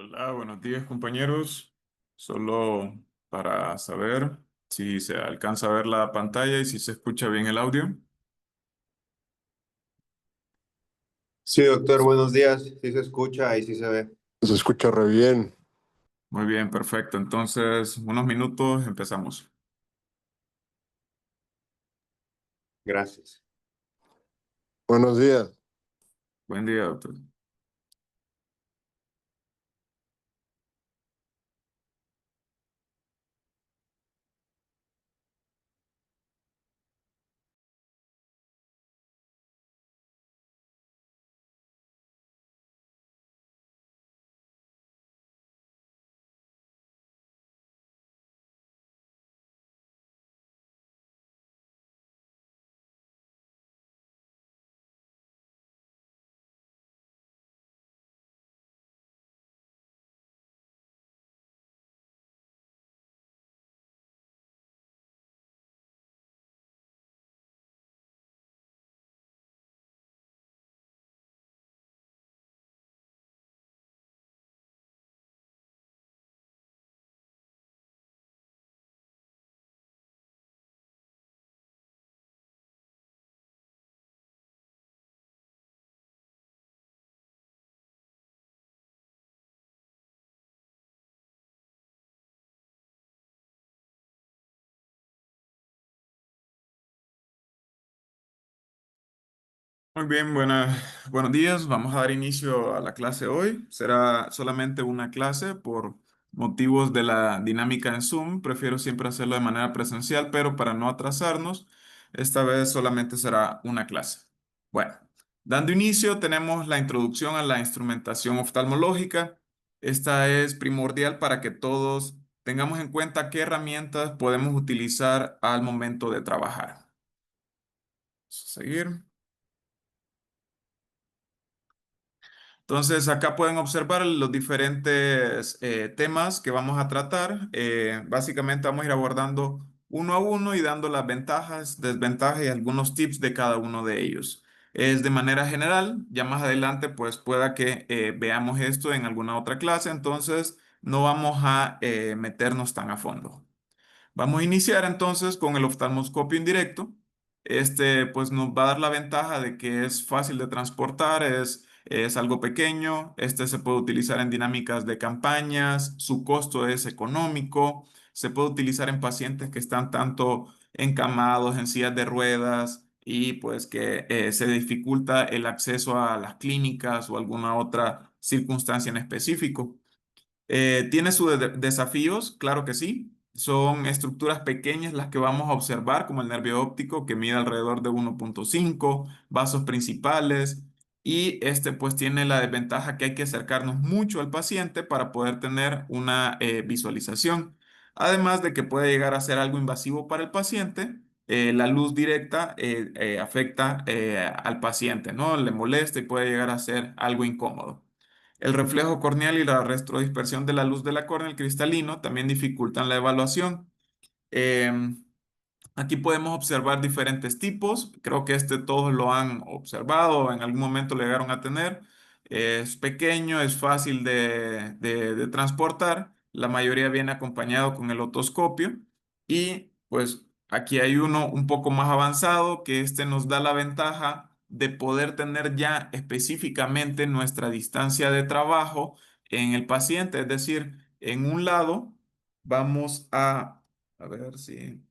Hola, buenos días compañeros. Solo para saber si se alcanza a ver la pantalla y si se escucha bien el audio. Sí, doctor, buenos días. Sí se escucha y sí se ve. Se escucha re bien. Muy bien, perfecto. Entonces, unos minutos, empezamos. Gracias. Buenos días. Buen día, doctor. Muy bien, buenos días. Vamos a dar inicio a la clase hoy. Será solamente una clase por motivos de la dinámica en Zoom. Prefiero siempre hacerlo de manera presencial, pero para no atrasarnos, esta vez solamente será una clase. Bueno, dando inicio, tenemos la introducción a la instrumentación oftalmológica. Esta es primordial para que todos tengamos en cuenta qué herramientas podemos utilizar al momento de trabajar. Vamos a seguir. Entonces, acá pueden observar los diferentes temas que vamos a tratar. Básicamente vamos a ir abordando uno a uno y dando las ventajas, desventajas y algunos tips de cada uno de ellos. Es de manera general, ya más adelante pues pueda que veamos esto en alguna otra clase, entonces no vamos a meternos tan a fondo. Vamos a iniciar entonces con el oftalmoscopio indirecto. Este pues nos va a dar la ventaja de que es fácil de transportar, es algo pequeño, este se puede utilizar en dinámicas de campañas, su costo es económico, se puede utilizar en pacientes que están tanto encamados en sillas de ruedas y pues que se dificulta el acceso a las clínicas o alguna otra circunstancia en específico. ¿Tiene sus desafíos? Claro que sí. Son estructuras pequeñas las que vamos a observar, como el nervio óptico, que mide alrededor de 1,5 vasos principales. Y este pues tiene la desventaja que hay que acercarnos mucho al paciente para poder tener una visualización. Además de que puede llegar a ser algo invasivo para el paciente, la luz directa afecta al paciente, ¿no? Le molesta y puede llegar a ser algo incómodo. El reflejo corneal y la retrodispersión de la luz de la córnea, el cristalino, también dificultan la evaluación. Em, Aquí podemos observar diferentes tipos. Creo que este todos lo han observado, en algún momento lo llegaron a tener. Es pequeño, es fácil de transportar. La mayoría viene acompañado con el otoscopio. Y pues aquí hay uno un poco más avanzado que este nos da la ventaja de poder tener ya específicamente nuestra distancia de trabajo en el paciente. Es decir, en un lado vamos a ver si...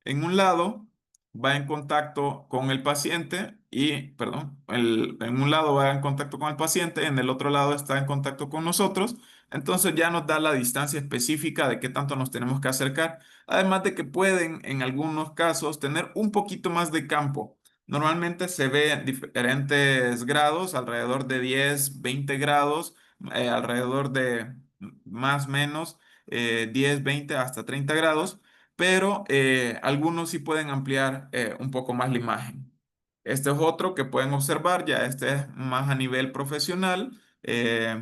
En un lado va en contacto con el paciente y, perdón, en un lado va en contacto con el paciente, en el otro lado está en contacto con nosotros. Entonces ya nos da la distancia específica de qué tanto nos tenemos que acercar. Además de que pueden en algunos casos tener un poquito más de campo. Normalmente se ve en diferentes grados, alrededor de 10, 20 grados, alrededor de más o menos 10, 20 hasta 30 grados, pero algunos sí pueden ampliar un poco más la imagen. Este es otro que pueden observar, ya este es más a nivel profesional,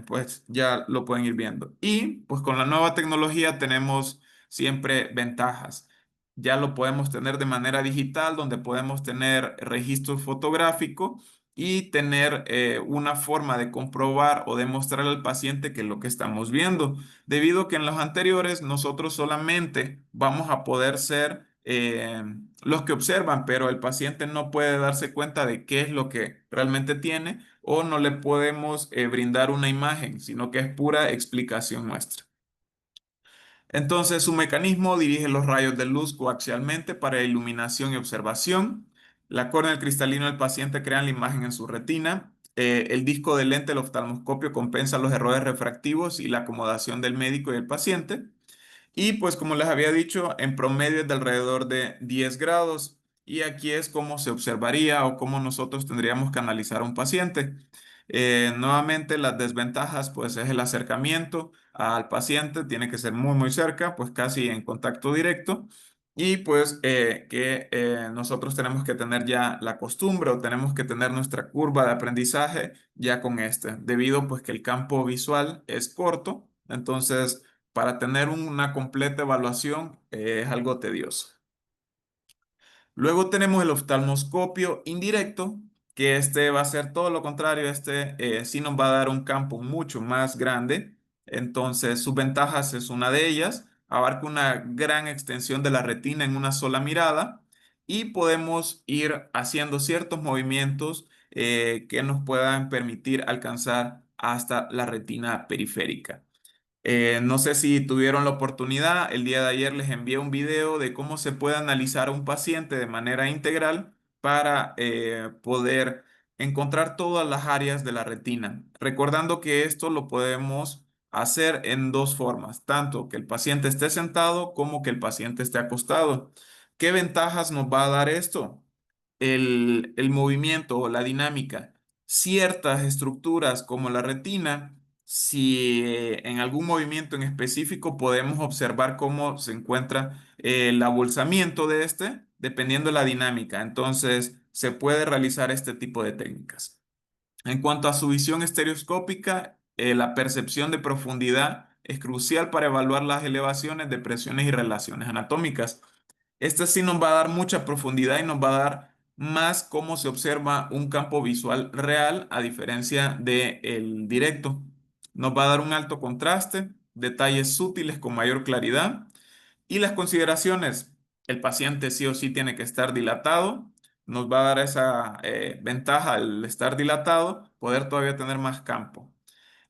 pues ya lo pueden ir viendo. Y pues con la nueva tecnología tenemos siempre ventajas. Ya lo podemos tener de manera digital, donde podemos tener registro fotográfico y tener una forma de comprobar o demostrar al paciente que es lo que estamos viendo, debido a que en los anteriores nosotros solamente vamos a poder ser los que observan, pero el paciente no puede darse cuenta de qué es lo que realmente tiene o no le podemos brindar una imagen, sino que es pura explicación nuestra. Entonces, su mecanismo dirige los rayos de luz coaxialmente para iluminación y observación. La córnea cristalina del paciente crea la imagen en su retina. El disco del lente del oftalmoscopio compensa los errores refractivos y la acomodación del médico y el paciente. Y pues como les había dicho, en promedio es de alrededor de 10 grados. Y aquí es cómo se observaría o cómo nosotros tendríamos que analizar a un paciente. Nuevamente, las desventajas, pues es el acercamiento al paciente, tiene que ser muy, muy cerca, pues casi en contacto directo. Y pues que nosotros tenemos que tener ya la costumbre o tenemos que tener nuestra curva de aprendizaje ya con este, debido pues que el campo visual es corto. Entonces, para tener una completa evaluación es algo tedioso. Luego tenemos el oftalmoscopio indirecto, que este va a ser todo lo contrario, este sí nos va a dar un campo mucho más grande. Entonces, sus ventajas es una de ellas, abarca una gran extensión de la retina en una sola mirada y podemos ir haciendo ciertos movimientos que nos puedan permitir alcanzar hasta la retina periférica. No sé si tuvieron la oportunidad, el día de ayer les envié un video de cómo se puede analizar a un paciente de manera integral para poder encontrar todas las áreas de la retina. Recordando que esto lo podemos hacer en dos formas, tanto que el paciente esté sentado como que el paciente esté acostado. ¿Qué ventajas nos va a dar esto? El movimiento o la dinámica. Ciertas estructuras como la retina, si en algún movimiento en específico podemos observar cómo se encuentra el abulsamiento de este, dependiendo de la dinámica. Entonces, se puede realizar este tipo de técnicas. En cuanto a su visión estereoscópica, la percepción de profundidad es crucial para evaluar las elevaciones de presiones y relaciones anatómicas. Este sí nos va a dar mucha profundidad y nos va a dar más cómo se observa un campo visual real a diferencia del directo. Nos va a dar un alto contraste, detalles sutiles con mayor claridad y las consideraciones. El paciente sí o sí tiene que estar dilatado. Nos va a dar esa ventaja al estar dilatado, poder todavía tener más campo.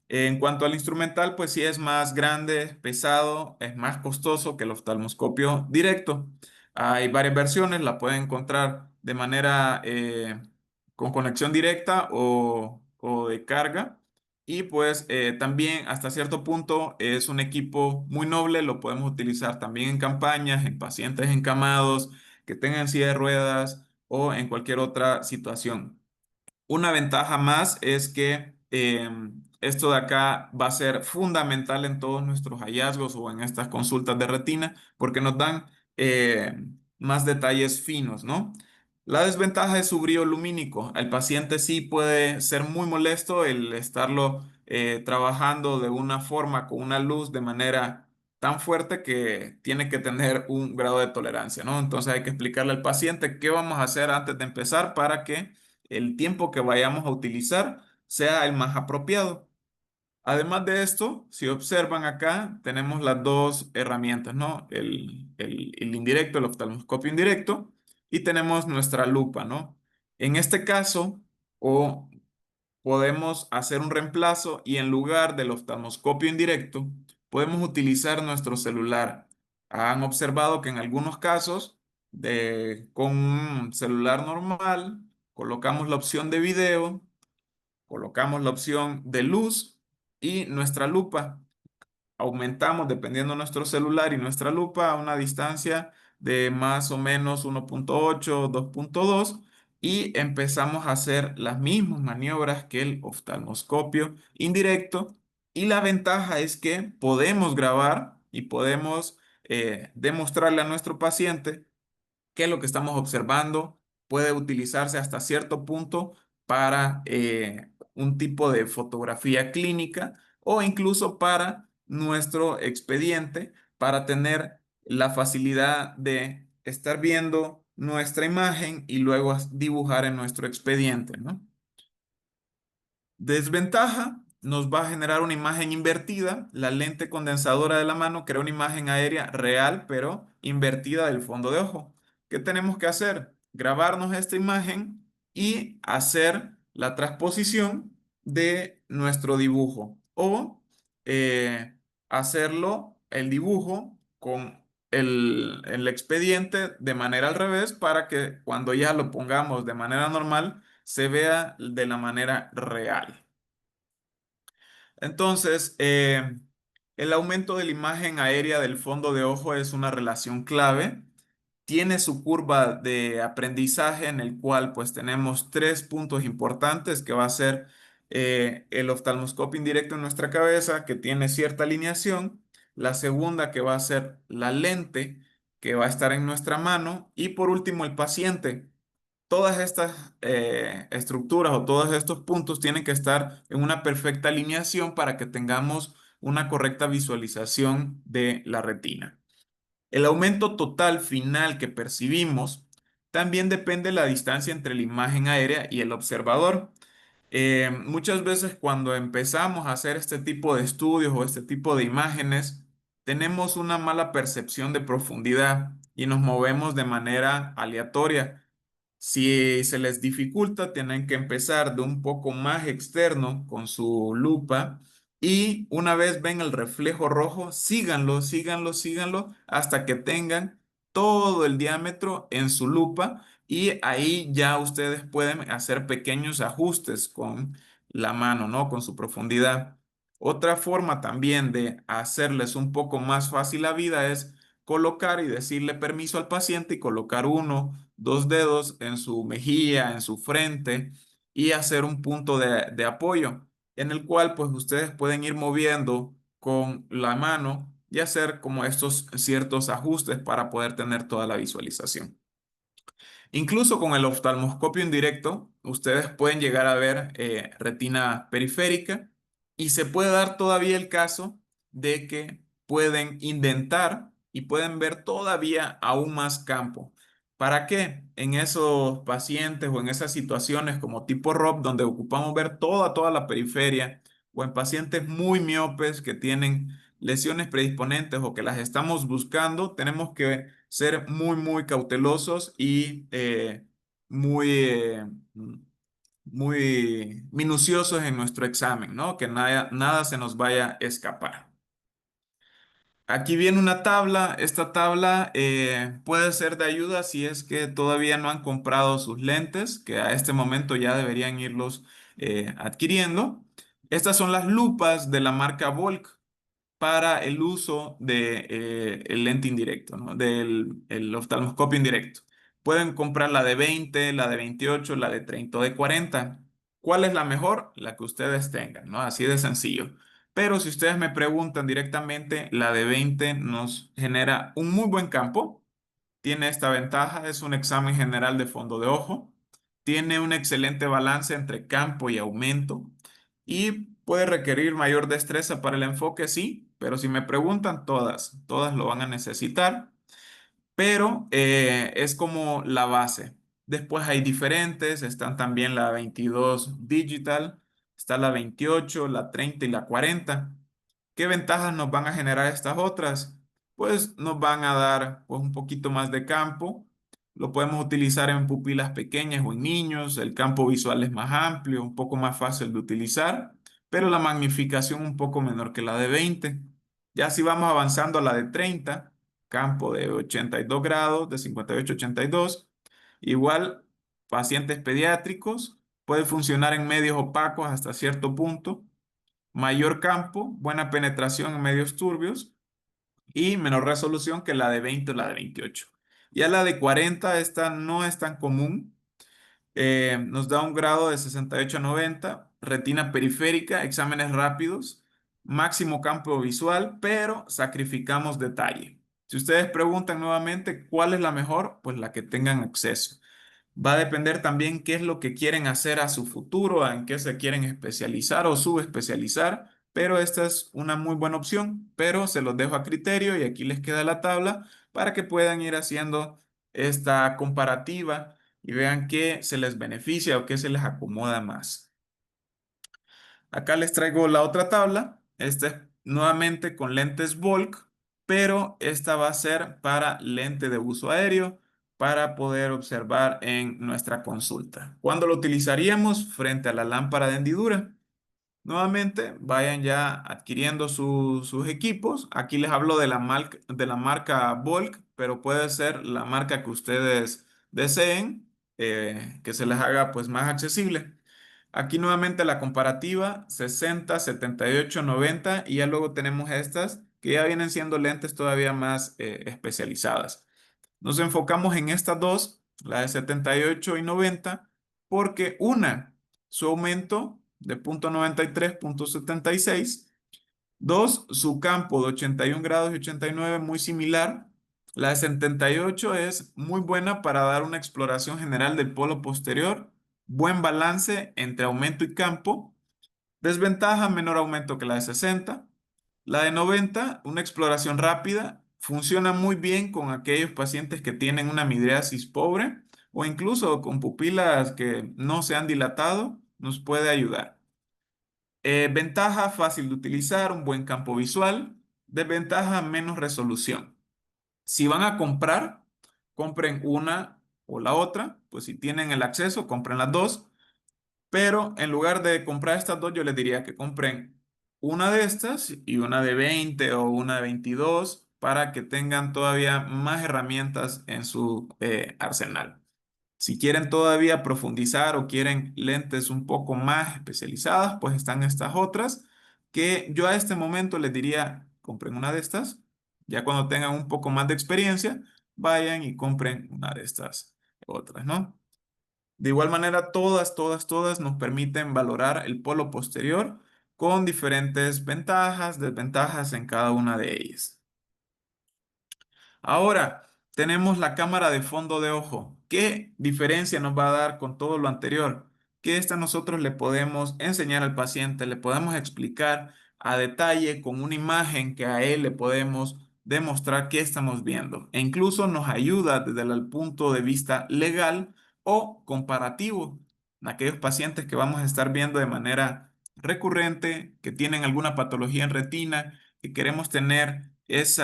En cuanto al instrumental, pues sí es más grande, es pesado, es más costoso que el oftalmoscopio directo. Hay varias versiones, la pueden encontrar de manera con conexión directa o de carga. Y pues también hasta cierto punto es un equipo muy noble, lo podemos utilizar también en campañas, en pacientes encamados, que tengan silla de ruedas o en cualquier otra situación. Una ventaja más es que esto de acá va a ser fundamental en todos nuestros hallazgos o en estas consultas de retina porque nos dan eh, más detalles finos, ¿no? La desventaja es su brillo lumínico. Al paciente sí puede ser muy molesto el estarlo trabajando de una forma con una luz de manera tan fuerte que tiene que tener un grado de tolerancia, ¿no? Entonces hay que explicarle al paciente qué vamos a hacer antes de empezar para que el tiempo que vayamos a utilizar sea el más apropiado. Además de esto, si observan acá, tenemos las dos herramientas, ¿no? El indirecto, el oftalmoscopio indirecto, y tenemos nuestra lupa, ¿no? En este caso, o podemos hacer un reemplazo y en lugar del oftalmoscopio indirecto, podemos utilizar nuestro celular. Han observado que en algunos casos, con un celular normal, colocamos la opción de video, colocamos la opción de luz y nuestra lupa aumentamos, dependiendo de nuestro celular y nuestra lupa, a una distancia de más o menos 1.8, 2.2 y empezamos a hacer las mismas maniobras que el oftalmoscopio indirecto. Y la ventaja es que podemos grabar y podemos demostrarle a nuestro paciente que lo que estamos observando puede utilizarse hasta cierto punto para un tipo de fotografía clínica o incluso para nuestro expediente, para tener la facilidad de estar viendo nuestra imagen y luego dibujar en nuestro expediente, ¿no? Desventaja, nos va a generar una imagen invertida. La lente condensadora de la mano crea una imagen aérea real, pero invertida del fondo de ojo. ¿Qué tenemos que hacer? Grabarnos esta imagen y hacer la transposición de nuestro dibujo o hacerlo, el dibujo, con el expediente de manera al revés para que cuando ya lo pongamos de manera normal se vea de la manera real. Entonces, el aumento de la imagen aérea del fondo de ojo es una relación clave. Tiene su curva de aprendizaje en el cual pues tenemos tres puntos importantes que va a ser el oftalmoscopio indirecto en nuestra cabeza que tiene cierta alineación, la segunda que va a ser la lente que va a estar en nuestra mano y por último el paciente. Todas estas estructuras o todos estos puntos tienen que estar en una perfecta alineación para que tengamos una correcta visualización de la retina. El aumento total final que percibimos también depende de la distancia entre la imagen aérea y el observador. Muchas veces cuando empezamos a hacer este tipo de estudios o este tipo de imágenes, tenemos una mala percepción de profundidad y nos movemos de manera aleatoria. Si se les dificulta, tienen que empezar de un poco más externo con su lupa y una vez ven el reflejo rojo, síganlo, síganlo, síganlo hasta que tengan todo el diámetro en su lupa y ahí ya ustedes pueden hacer pequeños ajustes con la mano, ¿no? Con su profundidad. Otra forma también de hacerles un poco más fácil la vida es colocar y decirle permiso al paciente y colocar uno, dos dedos en su mejilla, en su frente y hacer un punto de apoyo en el cual pues ustedes pueden ir moviendo con la mano y hacer como estos ciertos ajustes para poder tener toda la visualización. Incluso con el oftalmoscopio indirecto, ustedes pueden llegar a ver retina periférica y se puede dar todavía el caso de que pueden indentar y pueden ver todavía aún más campo. ¿Para qué? En esos pacientes o en esas situaciones como tipo ROP, donde ocupamos ver toda la periferia, o en pacientes muy miopes que tienen lesiones predisponentes o que las estamos buscando, tenemos que ser muy cautelosos y muy, muy minuciosos en nuestro examen, ¿no? Que nada se nos vaya a escapar. Aquí viene una tabla. Esta tabla puede ser de ayuda si es que todavía no han comprado sus lentes, que a este momento ya deberían irlos adquiriendo. Estas son las lupas de la marca Volk para el uso de, el lente indirecto, ¿no? Del el oftalmoscopio indirecto. Pueden comprar la de 20, la de 28, la de 30 o de 40. ¿Cuál es la mejor? La que ustedes tengan, ¿no? Así de sencillo. Pero si ustedes me preguntan directamente, la de 20 nos genera un muy buen campo. Tiene esta ventaja, es un examen general de fondo de ojo. Tiene un excelente balance entre campo y aumento. Y puede requerir mayor destreza para el enfoque, sí, pero si me preguntan, todas lo van a necesitar, pero es como la base. Después hay diferentes, están también la 22 digital, está la 28, la 30 y la 40. ¿Qué ventajas nos van a generar estas otras? Pues nos van a dar pues, un poquito más de campo. Lo podemos utilizar en pupilas pequeñas o en niños. El campo visual es más amplio, un poco más fácil de utilizar, pero la magnificación un poco menor que la de 20. Ya si vamos avanzando a la de 30, campo de 82 grados, de 58 a 82. Igual, pacientes pediátricos, puede funcionar en medios opacos hasta cierto punto, mayor campo, buena penetración en medios turbios y menor resolución que la de 20 o la de 28. Ya la de 40, esta no es tan común, nos da un grado de 68 a 90, retina periférica, exámenes rápidos, máximo campo visual, pero sacrificamos detalle. Si ustedes preguntan nuevamente cuál es la mejor, pues la que tengan acceso. Va a depender también qué es lo que quieren hacer a su futuro, en qué se quieren especializar o subespecializar, pero esta es una muy buena opción, pero se los dejo a criterio y aquí les queda la tabla para que puedan ir haciendo esta comparativa y vean qué se les beneficia o qué se les acomoda más. Acá les traigo la otra tabla. Esta es nuevamente con lentes Volk, pero esta va a ser para lente de uso aéreo para poder observar en nuestra consulta. ¿Cuándo lo utilizaríamos? Frente a la lámpara de hendidura. Nuevamente, vayan ya adquiriendo sus equipos. Aquí les hablo de la marca Volk, pero puede ser la marca que ustedes deseen, que se les haga pues más accesible. Aquí nuevamente la comparativa 60, 78, 90 y ya luego tenemos estas que ya vienen siendo lentes todavía más especializadas. Nos enfocamos en estas dos, la de 78 y 90, porque una, su aumento de 0,93, 0,76. Dos, su campo de 81 grados y 89 muy similar. La de 78 es muy buena para dar una exploración general del polo posterior, buen balance entre aumento y campo. Desventaja, menor aumento que la de 60. La de 90, una exploración rápida, funciona muy bien con aquellos pacientes que tienen una midriasis pobre o incluso con pupilas que no se han dilatado, nos puede ayudar. Ventaja, fácil de utilizar, un buen campo visual. Desventaja, menos resolución. Si van a comprar, compren una o la otra, pues si tienen el acceso, compren las dos. Pero en lugar de comprar estas dos, yo les diría que compren una de estas y una de 20 o una de 22 para que tengan todavía más herramientas en su arsenal. Si quieren todavía profundizar o quieren lentes un poco más especializadas, pues están estas otras que yo a este momento les diría, compren una de estas. Ya cuando tengan un poco más de experiencia, vayan y compren una de estas otras, ¿no? De igual manera, todas nos permiten valorar el polo posterior con diferentes ventajas, desventajas en cada una de ellas. Ahora, tenemos la cámara de fondo de ojo. ¿Qué diferencia nos va a dar con todo lo anterior? Que esta nosotros le podemos enseñar al paciente, le podemos explicar a detalle con una imagen que a él le podemos demostrar qué estamos viendo. E incluso nos ayuda desde el punto de vista legal o comparativo en aquellos pacientes que vamos a estar viendo de manera recurrente, que tienen alguna patología en retina, que queremos tener ese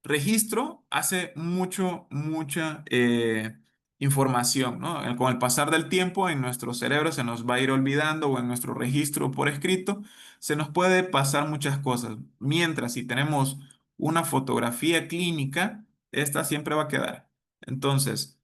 registro hace mucha información, ¿no? Con el pasar del tiempo en nuestro cerebro se nos va a ir olvidando o en nuestro registro por escrito se nos puede pasar muchas cosas. Mientras si tenemos una fotografía clínica, esta siempre va a quedar. Entonces,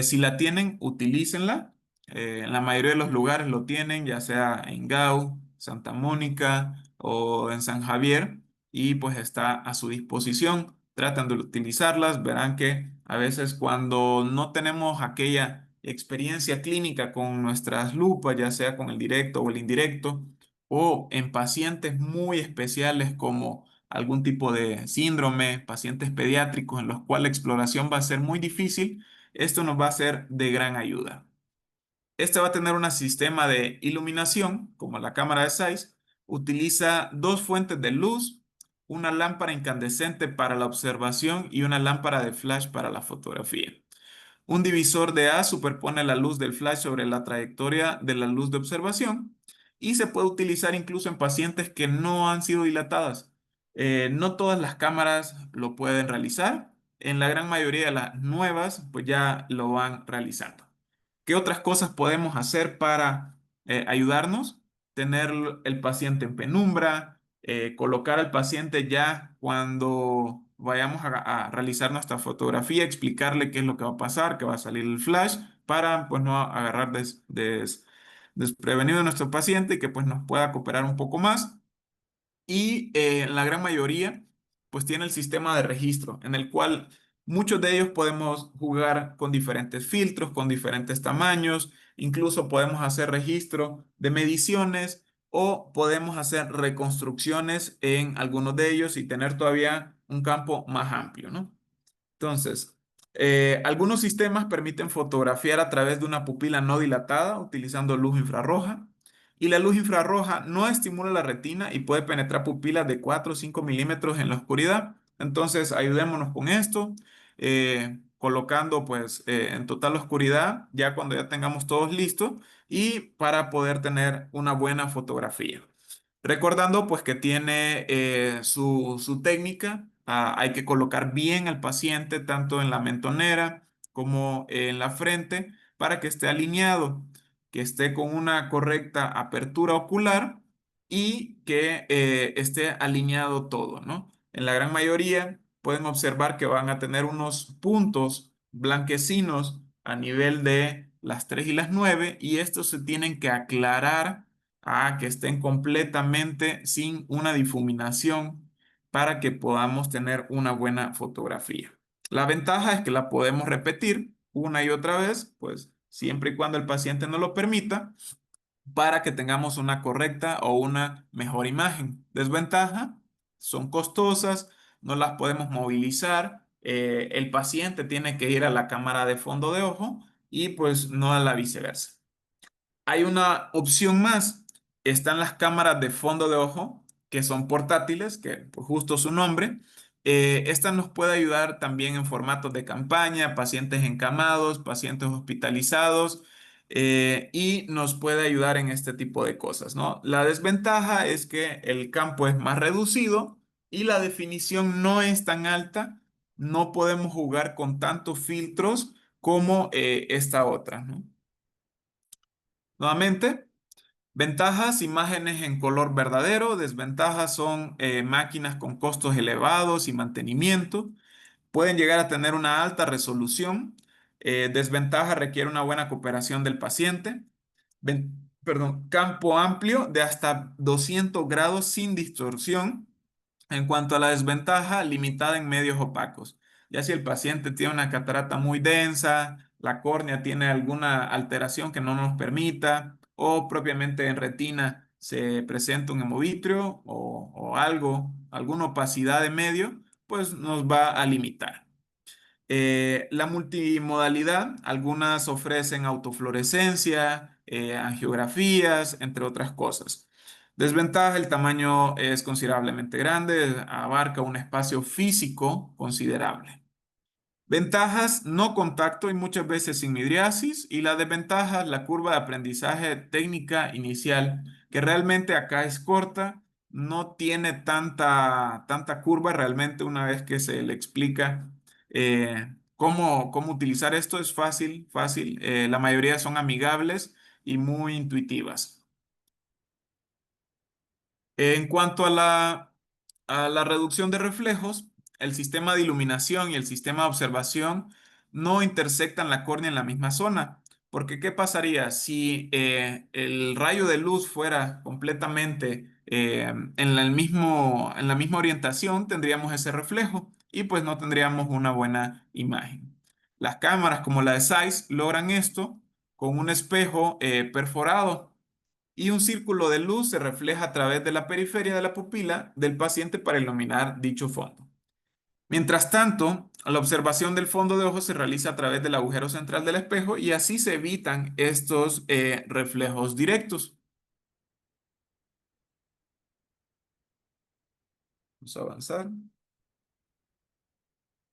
si la tienen, utilícenla. En la mayoría de los lugares lo tienen, ya sea en GAU, Santa Mónica o en San Javier y pues está a su disposición. Tratan de utilizarlas, verán que a veces cuando no tenemos aquella experiencia clínica con nuestras lupas, ya sea con el directo o el indirecto, o en pacientes muy especiales como algún tipo de síndrome, pacientes pediátricos en los cuales la exploración va a ser muy difícil, esto nos va a ser de gran ayuda. Este va a tener un sistema de iluminación, como la cámara de Zeiss. Utiliza dos fuentes de luz, una lámpara incandescente para la observación y una lámpara de flash para la fotografía. Un divisor de A superpone la luz del flash sobre la trayectoria de la luz de observación y se puede utilizar incluso en pacientes que no han sido dilatadas. No todas las cámaras lo pueden realizar. En la gran mayoría de las nuevas, pues ya lo van realizando. ¿Qué otras cosas podemos hacer para ayudarnos? Tener el paciente en penumbra, colocar al paciente ya cuando vayamos a realizar nuestra fotografía, explicarle qué es lo que va a pasar, que va a salir el flash, para pues no agarrar desprevenido a nuestro paciente y que pues nos pueda cooperar un poco más. Y la gran mayoría pues tiene el sistema de registro en el cual muchos de ellos podemos jugar con diferentes filtros, con diferentes tamaños, incluso podemos hacer registro de mediciones o podemos hacer reconstrucciones en algunos de ellos y tener todavía un campo más amplio, ¿no? Entonces, algunos sistemas permiten fotografiar a través de una pupila no dilatada utilizando luz infrarroja. Y la luz infrarroja no estimula la retina y puede penetrar pupilas de 4 o 5 milímetros en la oscuridad. Entonces, ayudémonos con esto. colocando pues en total oscuridad, ya cuando ya tengamos todos listos y para poder tener una buena fotografía. Recordando pues que tiene su técnica, hay que colocar bien al paciente tanto en la mentonera como en la frente para que esté alineado, que esté con una correcta apertura ocular y que esté alineado todo, ¿no? En la gran mayoría pueden observar que van a tener unos puntos blanquecinos a nivel de las 3 y las 9 y estos se tienen que aclarar a que estén completamente sin una difuminación para que podamos tener una buena fotografía. La ventaja es que la podemos repetir una y otra vez, pues siempre y cuando el paciente nos lo permita, para que tengamos una correcta o una mejor imagen. Desventaja, son costosas, no las podemos movilizar, el paciente tiene que ir a la cámara de fondo de ojo y pues no a la viceversa. Hay una opción más. Están las cámaras de fondo de ojo, que son portátiles, que por justo su nombre. Esta nos puede ayudar también en formatos de campaña, pacientes encamados, pacientes hospitalizados, y nos puede ayudar en este tipo de cosas, ¿no? La desventaja es que el campo es más reducido y la definición no es tan alta. No podemos jugar con tantos filtros como esta otra, ¿no? Nuevamente, ventajas, imágenes en color verdadero. Desventajas son máquinas con costos elevados y mantenimiento. Pueden llegar a tener una alta resolución. Desventaja requiere una buena cooperación del paciente. Perdón, campo amplio de hasta 200 grados sin distorsión. En cuanto a la desventaja, limitada en medios opacos. Ya si el paciente tiene una catarata muy densa, la córnea tiene alguna alteración que no nos permita, o propiamente en retina se presenta un hemovitrio o algo, alguna opacidad de medio, pues nos va a limitar. La multimodalidad, algunas ofrecen autofluorescencia, angiografías, entre otras cosas. Desventaja, el tamaño es considerablemente grande, abarca un espacio físico considerable. Ventajas, no contacto y muchas veces sin midriasis. Y las desventajas, la curva de aprendizaje técnica inicial, que realmente acá es corta, no tiene tanta curva. Realmente una vez que se le explica cómo utilizar esto es fácil, fácil. La mayoría son amigables y muy intuitivas. En cuanto a la reducción de reflejos, el sistema de iluminación y el sistema de observación no intersectan la córnea en la misma zona. Porque, ¿qué pasaría si el rayo de luz fuera completamente en la misma orientación? Tendríamos ese reflejo y pues no tendríamos una buena imagen. Las cámaras como la de Zeiss logran esto con un espejo perforado y un círculo de luz se refleja a través de la periferia de la pupila del paciente para iluminar dicho fondo. Mientras tanto, la observación del fondo de ojo se realiza a través del agujero central del espejo y así se evitan estos reflejos directos. Vamos a avanzar.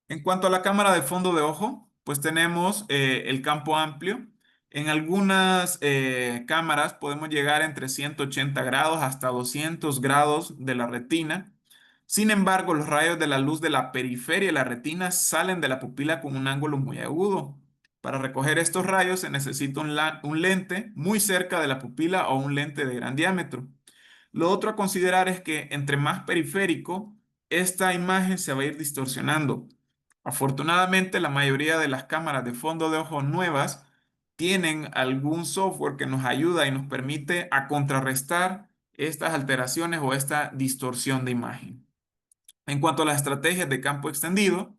En cuanto a la cámara de fondo de ojo, pues tenemos el campo amplio. En algunas cámaras podemos llegar entre 180 grados hasta 200 grados de la retina. Sin embargo, los rayos de la luz de la periferia de la retina salen de la pupila con un ángulo muy agudo. Para recoger estos rayos se necesita un lente muy cerca de la pupila o un lente de gran diámetro. Lo otro a considerar es que entre más periférico, esta imagen se va a ir distorsionando. Afortunadamente, la mayoría de las cámaras de fondo de ojo nuevas tienen algún software que nos ayuda y nos permite a contrarrestar estas alteraciones o esta distorsión de imagen. En cuanto a las estrategias de campo extendido,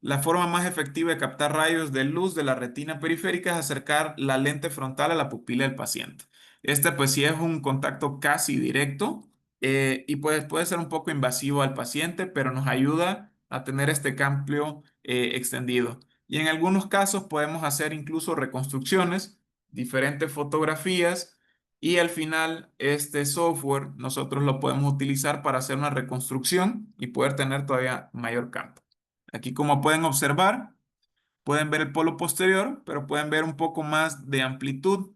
la forma más efectiva de captar rayos de luz de la retina periférica es acercar la lente frontal a la pupila del paciente. Este pues sí es un contacto casi directo y pues puede ser un poco invasivo al paciente, pero nos ayuda a tener este campo extendido. Y en algunos casos podemos hacer incluso reconstrucciones, diferentes fotografías y al final este software nosotros lo podemos utilizar para hacer una reconstrucción y poder tener todavía mayor campo. Aquí, como pueden observar, pueden ver el polo posterior, pero pueden ver un poco más de amplitud.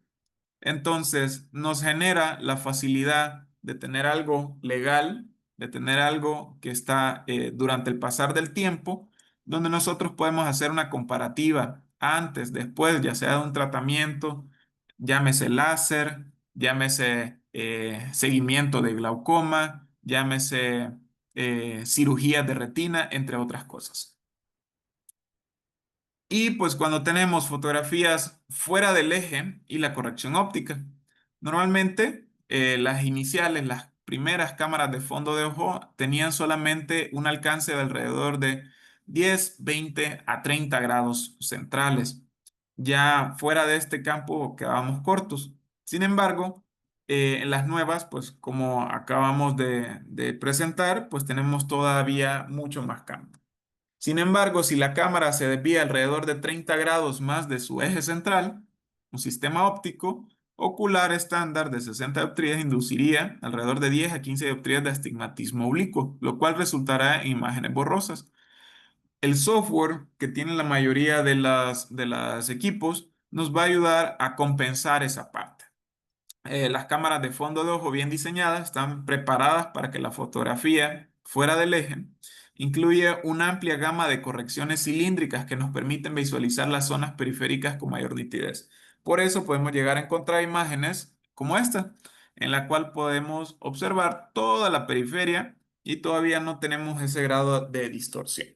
Entonces, nos genera la facilidad de tener algo legal, de tener algo que está durante el pasar del tiempo, donde nosotros podemos hacer una comparativa antes, después, ya sea de un tratamiento, llámese láser, llámese seguimiento de glaucoma, llámese cirugía de retina, entre otras cosas. Y pues cuando tenemos fotografías fuera del eje y la corrección óptica, normalmente las iniciales, las primeras cámaras de fondo de ojo tenían solamente un alcance de alrededor de 10, 20 a 30 grados centrales. Ya fuera de este campo quedábamos cortos. Sin embargo, en las nuevas, pues como acabamos de presentar, pues tenemos todavía mucho más campo. Sin embargo, si la cámara se desvía alrededor de 30 grados más de su eje central, un sistema óptico ocular estándar de 60 dioptrías induciría alrededor de 10 a 15 dioptrías de astigmatismo oblicuo, lo cual resultará en imágenes borrosas. El software que tiene la mayoría de las equipos nos va a ayudar a compensar esa parte. Las cámaras de fondo de ojo bien diseñadas están preparadas para que la fotografía fuera del eje incluya una amplia gama de correcciones cilíndricas que nos permiten visualizar las zonas periféricas con mayor nitidez. Por eso podemos llegar a encontrar imágenes como esta, en la cual podemos observar toda la periferia y todavía no tenemos ese grado de distorsión.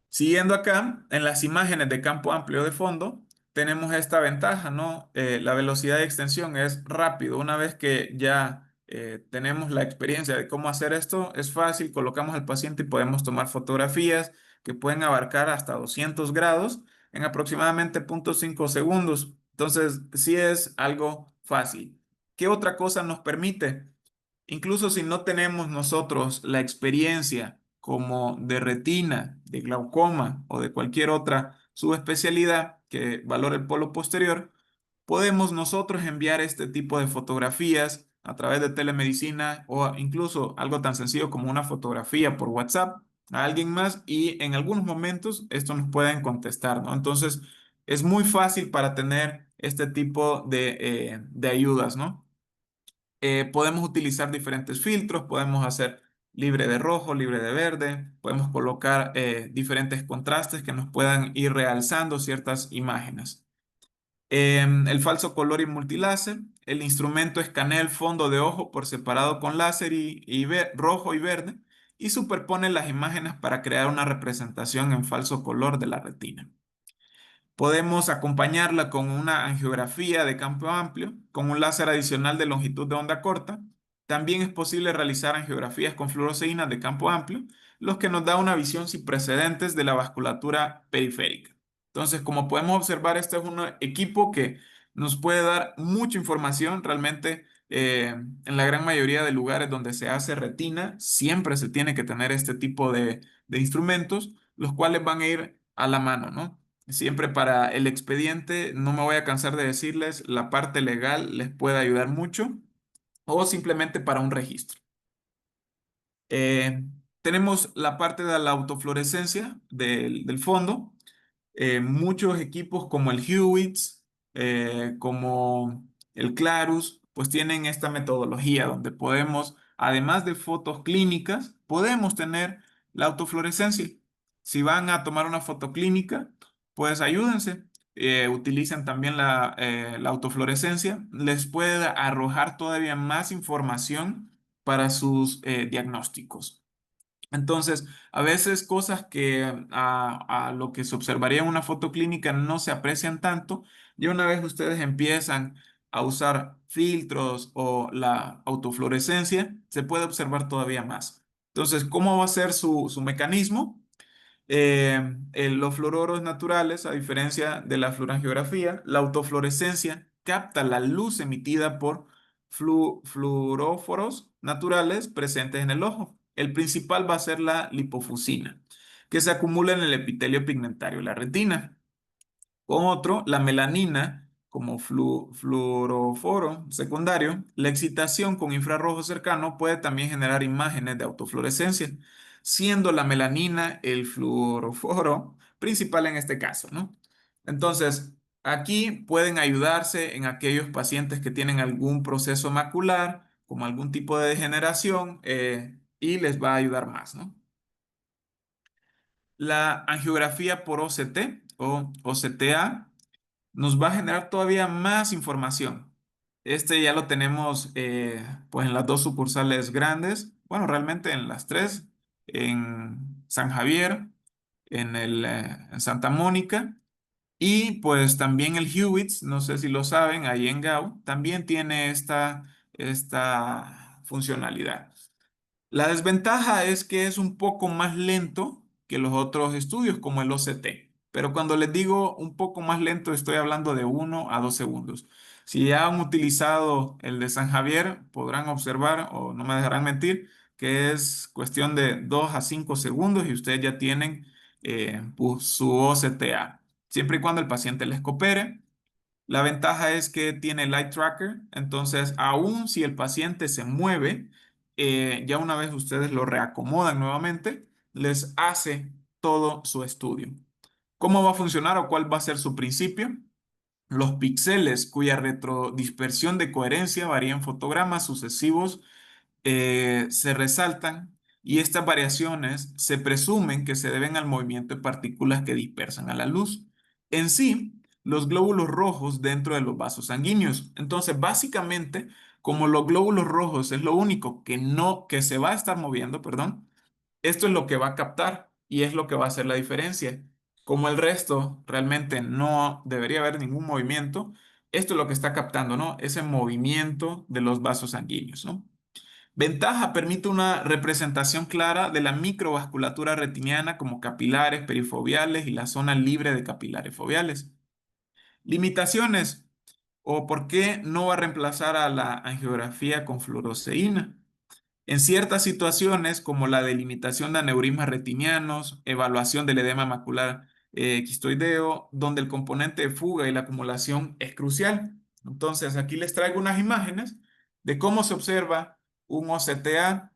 Siguiendo acá, en las imágenes de campo amplio de fondo, tenemos esta ventaja, ¿no? La velocidad de extensión es rápido. Una vez que ya tenemos la experiencia de cómo hacer esto, es fácil, colocamos al paciente y podemos tomar fotografías que pueden abarcar hasta 200 grados en aproximadamente 0,5 segundos. Entonces, sí es algo fácil. ¿Qué otra cosa nos permite? Incluso si no tenemos nosotros la experiencia como de retina, de glaucoma o de cualquier otra subespecialidad que valore el polo posterior, podemos nosotros enviar este tipo de fotografías a través de telemedicina o incluso algo tan sencillo como una fotografía por WhatsApp a alguien más y en algunos momentos esto nos pueden contestar, ¿no? Entonces es muy fácil para tener este tipo de ayudas, ¿no? Podemos utilizar diferentes filtros, podemos hacer libre de rojo, libre de verde, podemos colocar diferentes contrastes que nos puedan ir realzando ciertas imágenes. El falso color y multiláser, el instrumento escanea el fondo de ojo por separado con láser rojo y verde y superpone las imágenes para crear una representación en falso color de la retina. Podemos acompañarla con una angiografía de campo amplio, con un láser adicional de longitud de onda corta. También es posible realizar angiografías con fluoresceína de campo amplio, lo que nos da una visión sin precedentes de la vasculatura periférica. Entonces, como podemos observar, este es un equipo que nos puede dar mucha información. Realmente, en la gran mayoría de lugares donde se hace retina, siempre se tiene que tener este tipo de instrumentos, los cuales van a ir a la mano, ¿no? Siempre para el expediente, no me voy a cansar de decirles, la parte legal les puede ayudar mucho o simplemente para un registro. Eh, Tenemos la parte de la autofluorescencia del fondo. Muchos equipos como el Hewitts, como el Clarus, pues tienen esta metodología donde podemos, además de fotos clínicas, podemos tener la autofluorescencia. Si van a tomar una foto clínica, pues ayúdense. Utilicen también la autofluorescencia. Les puede arrojar todavía más información para sus diagnósticos. Entonces, a veces cosas que a lo que se observaría en una foto clínica no se aprecian tanto, y una vez ustedes empiezan a usar filtros o la autofluorescencia, se puede observar todavía más. Entonces, ¿cómo va a ser su mecanismo? Los fluoruros naturales, a diferencia de la fluorangiografía, la autofluorescencia capta la luz emitida por fluoróforos naturales presentes en el ojo. El principal va a ser la lipofusina, que se acumula en el epitelio pigmentario, la retina. Con otro, la melanina, como fluoroforo secundario, la excitación con infrarrojo cercano puede también generar imágenes de autofluorescencia. siendo la melanina el fluoroforo principal en este caso, ¿no? Entonces, aquí pueden ayudarse en aquellos pacientes que tienen algún proceso macular, como algún tipo de degeneración, y les va a ayudar más, ¿no? La angiografía por OCT o OCTA nos va a generar todavía más información. Este ya lo tenemos pues en las dos sucursales grandes, bueno, realmente en las tres, en San Javier, en Santa Mónica y pues también el Hewitts, no sé si lo saben, ahí en Gao, también tiene esta funcionalidad. La desventaja es que es un poco más lento que los otros estudios como el OCT, pero cuando les digo un poco más lento estoy hablando de 1 a 2 segundos. Si ya han utilizado el de San Javier, podrán observar o no me dejarán mentir que es cuestión de 2 a 5 segundos y ustedes ya tienen pues, su OCTA, siempre y cuando el paciente les coopere. La ventaja es que tiene Light Tracker, entonces aún si el paciente se mueve, ya una vez ustedes lo reacomodan nuevamente, les hace todo su estudio. ¿Cómo va a funcionar o cuál va a ser su principio? Los píxeles cuya retrodispersión de coherencia varía en fotogramas sucesivos se resaltan y estas variaciones se presumen que se deben al movimiento de partículas que dispersan a la luz. En sí, los glóbulos rojos dentro de los vasos sanguíneos. Entonces, básicamente, como los glóbulos rojos es lo único que se va a estar moviendo, perdón, esto es lo que va a captar y es lo que va a hacer la diferencia. Como el resto realmente no debería haber ningún movimiento, esto es lo que está captando, ¿no? Ese movimiento de los vasos sanguíneos, ¿no? Ventaja, permite una representación clara de la microvasculatura retiniana como capilares perifoveales y la zona libre de capilares foveales. Limitaciones, o por qué no va a reemplazar a la angiografía con fluoresceína. En ciertas situaciones, como la delimitación de aneurismas retinianos, evaluación del edema macular quistoideo, donde el componente de fuga y la acumulación es crucial. Entonces, aquí les traigo unas imágenes de cómo se observa un OCTA.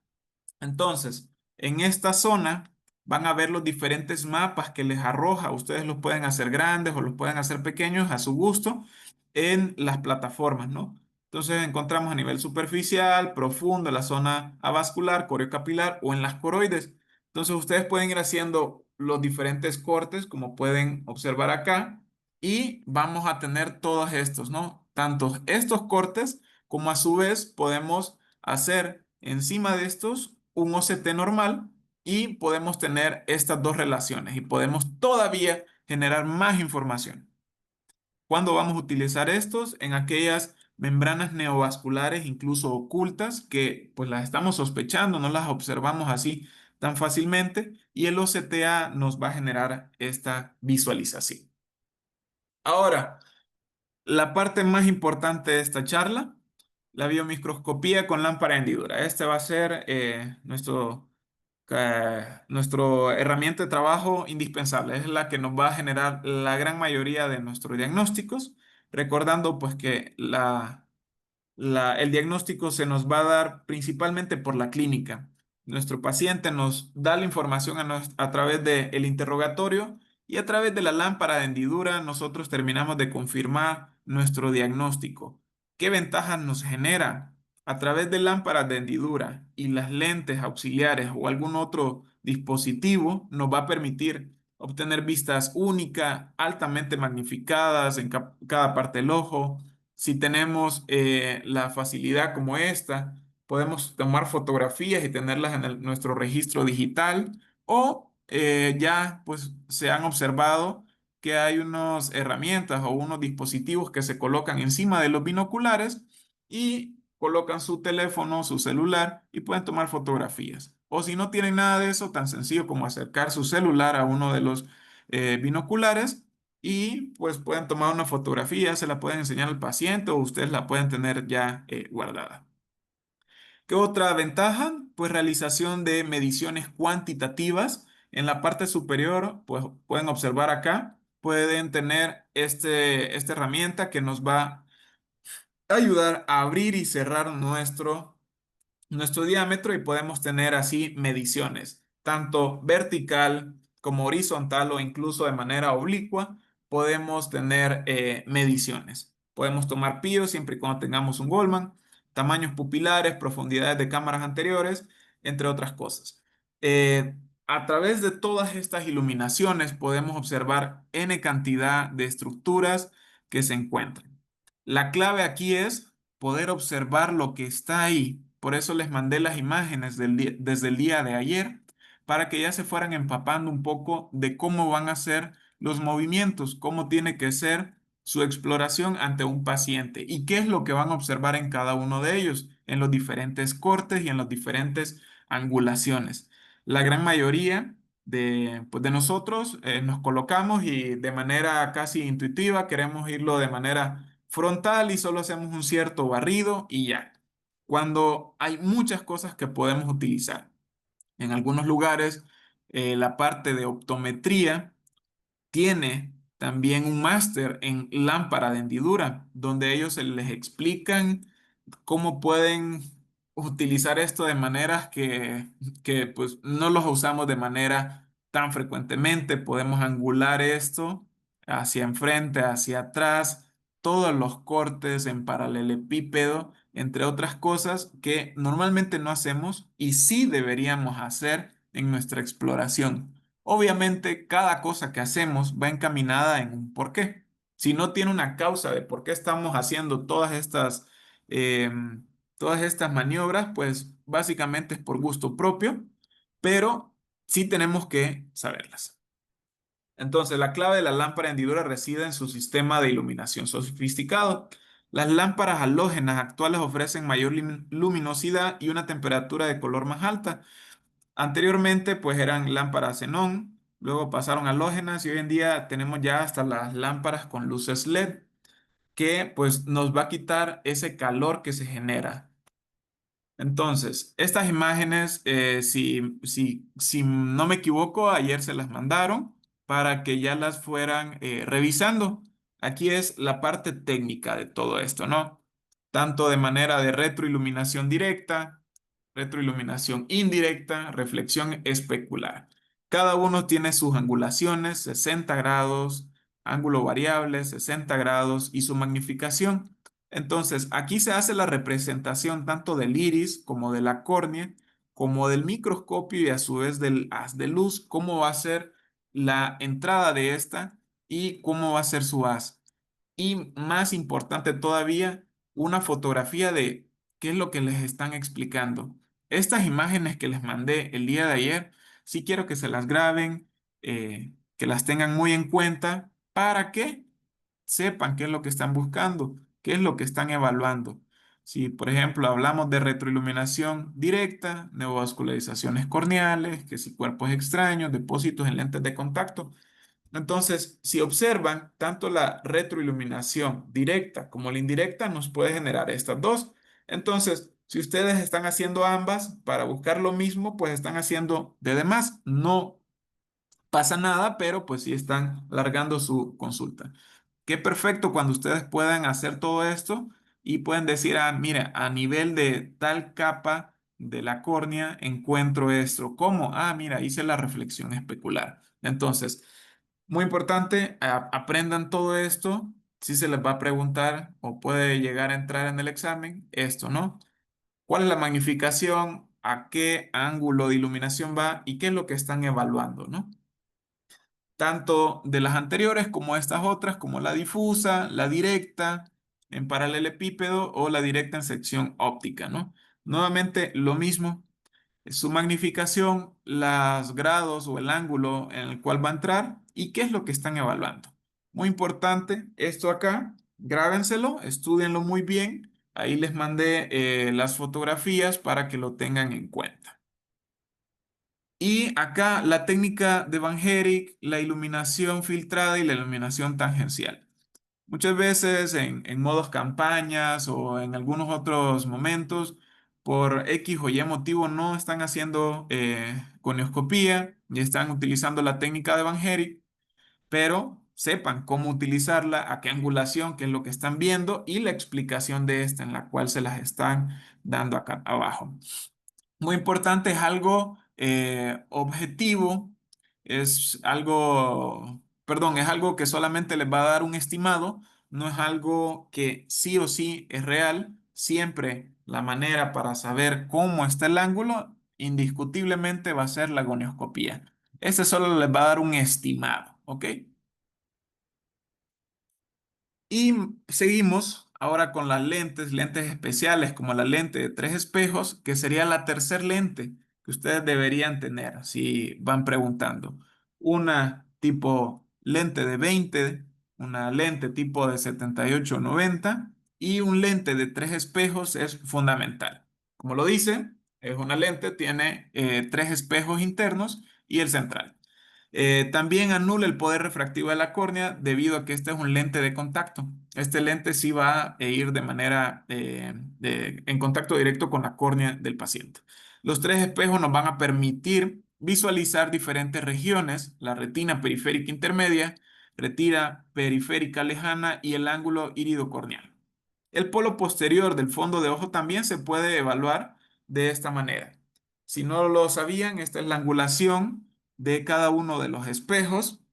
Entonces, en esta zona van a ver los diferentes mapas que les arroja. Ustedes los pueden hacer grandes o los pueden hacer pequeños a su gusto en las plataformas, ¿no? Entonces encontramos a nivel superficial, profundo, la zona avascular, coriocapilar o en las coroides. Entonces ustedes pueden ir haciendo los diferentes cortes, como pueden observar acá, y vamos a tener todos estos, ¿no? Tanto estos cortes como a su vez podemos hacer encima de estos un OCT normal y podemos tener estas dos relaciones y podemos todavía generar más información. ¿Cuándo vamos a utilizar estos? En aquellas membranas neovasculares, incluso ocultas, que pues las estamos sospechando, no las observamos así tan fácilmente y el OCTA nos va a generar esta visualización. Ahora, la parte más importante de esta charla, la biomicroscopía con lámpara de hendidura. Este va a ser nuestro herramienta de trabajo indispensable. Es la que nos va a generar la gran mayoría de nuestros diagnósticos, recordando pues que el diagnóstico se nos va a dar principalmente por la clínica. Nuestro paciente nos da la información a través del interrogatorio y a través de la lámpara de hendidura nosotros terminamos de confirmar nuestro diagnóstico. ¿Qué ventajas nos genera? A través de lámparas de hendidura y las lentes auxiliares o algún otro dispositivo nos va a permitir obtener vistas únicas, altamente magnificadas en cada parte del ojo. Si tenemos la facilidad como esta, podemos tomar fotografías y tenerlas en nuestro registro digital o ya pues se han observado que hay unas herramientas o unos dispositivos que se colocan encima de los binoculares y colocan su teléfono, su celular y pueden tomar fotografías. O si no tienen nada de eso, tan sencillo como acercar su celular a uno de los binoculares y pues pueden tomar una fotografía, se la pueden enseñar al paciente o ustedes la pueden tener ya guardada. ¿Qué otra ventaja? Pues realización de mediciones cuantitativas. En la parte superior, pues pueden observar acá, pueden tener esta herramienta que nos va a ayudar a abrir y cerrar nuestro diámetro y podemos tener así mediciones. tanto vertical como horizontal o incluso de manera oblicua, podemos tener mediciones. Podemos tomar PIO siempre y cuando tengamos un Goldman, tamaños pupilares, profundidades de cámaras anteriores, entre otras cosas. A través de todas estas iluminaciones podemos observar N cantidad de estructuras que se encuentran. La clave aquí es poder observar lo que está ahí. Por eso les mandé las imágenes desde el día de ayer para que ya se fueran empapando un poco de cómo van a ser los movimientos, cómo tiene que ser su exploración ante un paciente y qué es lo que van a observar en cada uno de ellos, en los diferentes cortes y en las diferentes angulaciones. La gran mayoría pues de nosotros nos colocamos y de manera casi intuitiva queremos irlo de manera frontal y solo hacemos un cierto barrido y ya. Cuando hay muchas cosas que podemos utilizar. En algunos lugares, la parte de optometría tiene también un máster en lámpara de hendidura, donde ellos se les explican cómo pueden utilizar esto de maneras que pues no los usamos de manera tan frecuentemente. Podemos angular esto hacia enfrente, hacia atrás, todos los cortes en paralelepípedo, entre otras cosas que normalmente no hacemos y sí deberíamos hacer en nuestra exploración. Obviamente, cada cosa que hacemos va encaminada en un porqué. Si no tiene una causa de por qué estamos haciendo todas estas maniobras, pues básicamente es por gusto propio, pero sí tenemos que saberlas. Entonces, la clave de la lámpara de hendidura reside en su sistema de iluminación sofisticado. Las lámparas halógenas actuales ofrecen mayor luminosidad y una temperatura de color más alta. Anteriormente, pues eran lámparas xenón, luego pasaron a halógenas y hoy en día tenemos ya hasta las lámparas con luces LED que pues nos va a quitar ese calor que se genera. Entonces, estas imágenes, si no me equivoco, ayer se las mandaron para que ya las fueran revisando. Aquí es la parte técnica de todo esto, ¿no? Tanto de manera de retroiluminación directa, retroiluminación indirecta, reflexión especular. Cada uno tiene sus angulaciones, 60 grados, ángulo variable, 60 grados y su magnificación. Entonces, aquí se hace la representación tanto del iris como de la córnea, como del microscopio y a su vez del haz de luz, cómo va a ser la entrada de esta y cómo va a ser su haz. Y más importante todavía, una fotografía de qué es lo que les están explicando. Estas imágenes que les mandé el día de ayer, sí quiero que se las graben, que las tengan muy en cuenta para que sepan qué es lo que están buscando, qué es lo que están evaluando. Si, por ejemplo, hablamos de retroiluminación directa, neovascularizaciones corneales, que si cuerpos extraños, depósitos en lentes de contacto. Entonces, si observan, tanto la retroiluminación directa como la indirecta nos puede generar estas dos. Entonces, si ustedes están haciendo ambas para buscar lo mismo, pues están haciendo de demás. No pasa nada, pero pues sí están alargando su consulta. Qué perfecto cuando ustedes puedan hacer todo esto y pueden decir, ah, mira, a nivel de tal capa de la córnea encuentro esto. ¿Cómo? Ah, mira, hice la reflexión especular. Entonces, muy importante, aprendan todo esto. Si se les va a preguntar o puede llegar a entrar en el examen, esto, ¿no? ¿Cuál es la magnificación? ¿A qué ángulo de iluminación va? ¿Y qué es lo que están evaluando, ¿no? Tanto de las anteriores como estas otras, como la difusa, la directa en paralelepípedo o la directa en sección óptica, ¿no? Nuevamente lo mismo, su magnificación, los grados o el ángulo en el cual va a entrar y qué es lo que están evaluando. Muy importante, esto acá, grábenselo, estudienlo muy bien. Ahí les mandé las fotografías para que lo tengan en cuenta. Y acá la técnica de Van Herijk, la iluminación filtrada y la iluminación tangencial. Muchas veces en modos campañas o en algunos otros momentos, por X o Y motivo, no están haciendo conioscopía y están utilizando la técnica de Van Herijk, pero sepan cómo utilizarla, a qué angulación, qué es lo que están viendo y la explicación de esta en la cual se las están dando acá abajo. Muy importante, es algo objetivo, es algo que solamente les va a dar un estimado, no es algo que sí o sí es real. Siempre la manera para saber cómo está el ángulo, indiscutiblemente va a ser la gonioscopía. Este solo les va a dar un estimado, ¿ok? Y seguimos ahora con las lentes, lentes especiales como la lente de tres espejos, que sería la tercer lente que ustedes deberían tener si van preguntando. Una tipo lente de 20, una lente tipo de 78 o 90 y un lente de tres espejos es fundamental. Como lo dice, es una lente, tiene tres espejos internos y el central. También anula el poder refractivo de la córnea debido a que este es un lente de contacto. Este lente sí va a ir de manera en contacto directo con la córnea del paciente. Los tres espejos nos van a permitir visualizar diferentes regiones, la retina periférica intermedia, retina periférica lejana y el ángulo iridocorneal. El polo posterior del fondo de ojo también se puede evaluar de esta manera. Si no lo sabían, esta es la angulación de cada uno de los espejos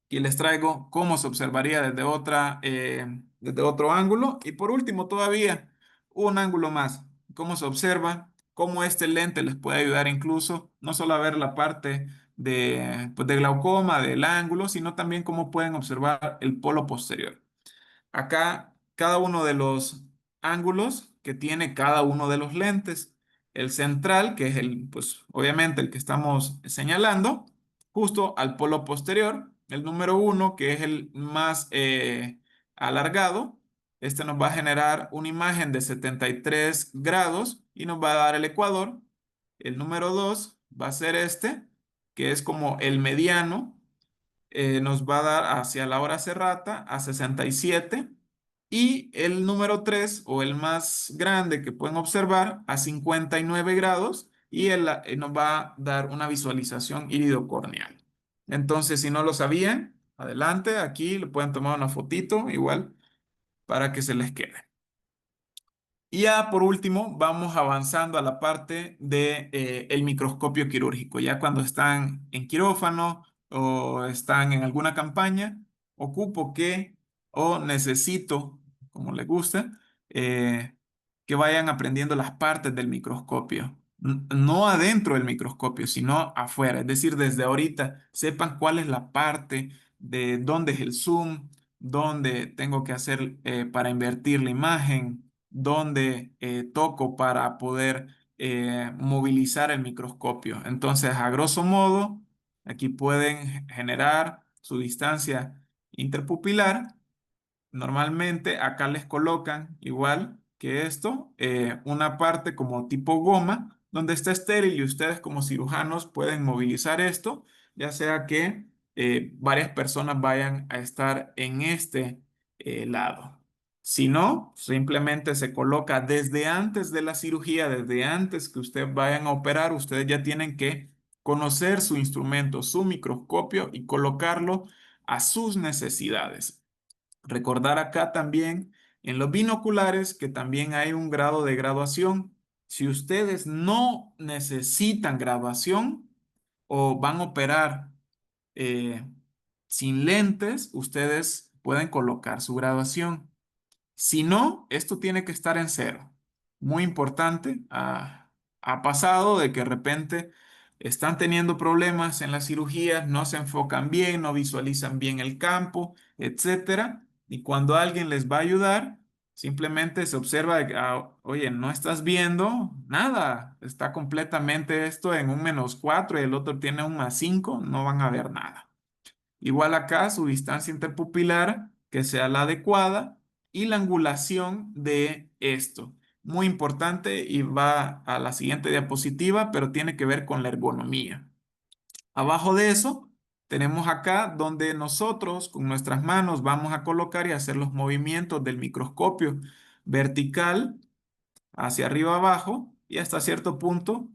y les traigo cómo se observaría desde otro ángulo. Y por último, todavía un ángulo más, cómo se observa, cómo este lente les puede ayudar incluso no solo a ver la parte de glaucoma del ángulo, sino también cómo pueden observar el polo posterior. Acá cada uno de los ángulos que tiene cada uno de los lentes. El central, que es pues obviamente el que estamos señalando, justo al polo posterior. El número uno, que es el más alargado. Este nos va a generar una imagen de 73 grados y nos va a dar el ecuador. El número dos va a ser este, que es como el mediano, nos va a dar hacia la hora serrata a 67 y el número 3 o el más grande que pueden observar a 59 grados y nos va a dar una visualización iridocorneal. Entonces, si no lo sabían, adelante, aquí le pueden tomar una fotito igual para que se les quede. Y ya por último, vamos avanzando a la parte de, el microscopio quirúrgico. Ya cuando están en quirófano o están en alguna campaña, ocupo que o necesito, como les gusta, eh, que vayan aprendiendo las partes del microscopio. No adentro del microscopio, sino afuera. Es decir, desde ahorita sepan cuál es la parte de dónde es el zoom, dónde tengo que hacer para invertir la imagen, dónde toco para poder movilizar el microscopio. Entonces, a grosso modo, aquí pueden generar su distancia interpupilar. Normalmente acá les colocan, igual que esto, una parte como tipo goma, donde está estéril y ustedes como cirujanos pueden movilizar esto, ya sea que varias personas vayan a estar en este lado. Si no, simplemente se coloca desde antes de la cirugía, desde antes que ustedes vayan a operar, ustedes ya tienen que conocer su instrumento, su microscopio y colocarlo a sus necesidades. Recordar acá también en los binoculares que también hay un grado de graduación. Si ustedes no necesitan graduación o van a operar eh, sin lentes, ustedes pueden colocar su graduación. Si no, esto tiene que estar en cero. Muy importante. Ha pasado de que de repente están teniendo problemas en la cirugía, no se enfocan bien, no visualizan bien el campo, etcétera. Y cuando alguien les va a ayudar, simplemente se observa de que, oye, no estás viendo nada, está completamente esto en un -4 y el otro tiene un +5, no van a ver nada. Igual acá su distancia interpupilar que sea la adecuada y la angulación de esto. Muy importante y va a la siguiente diapositiva, pero tiene que ver con la ergonomía. Abajo de eso tenemos acá donde nosotros con nuestras manos vamos a colocar y hacer los movimientos del microscopio vertical hacia arriba abajo y hasta cierto punto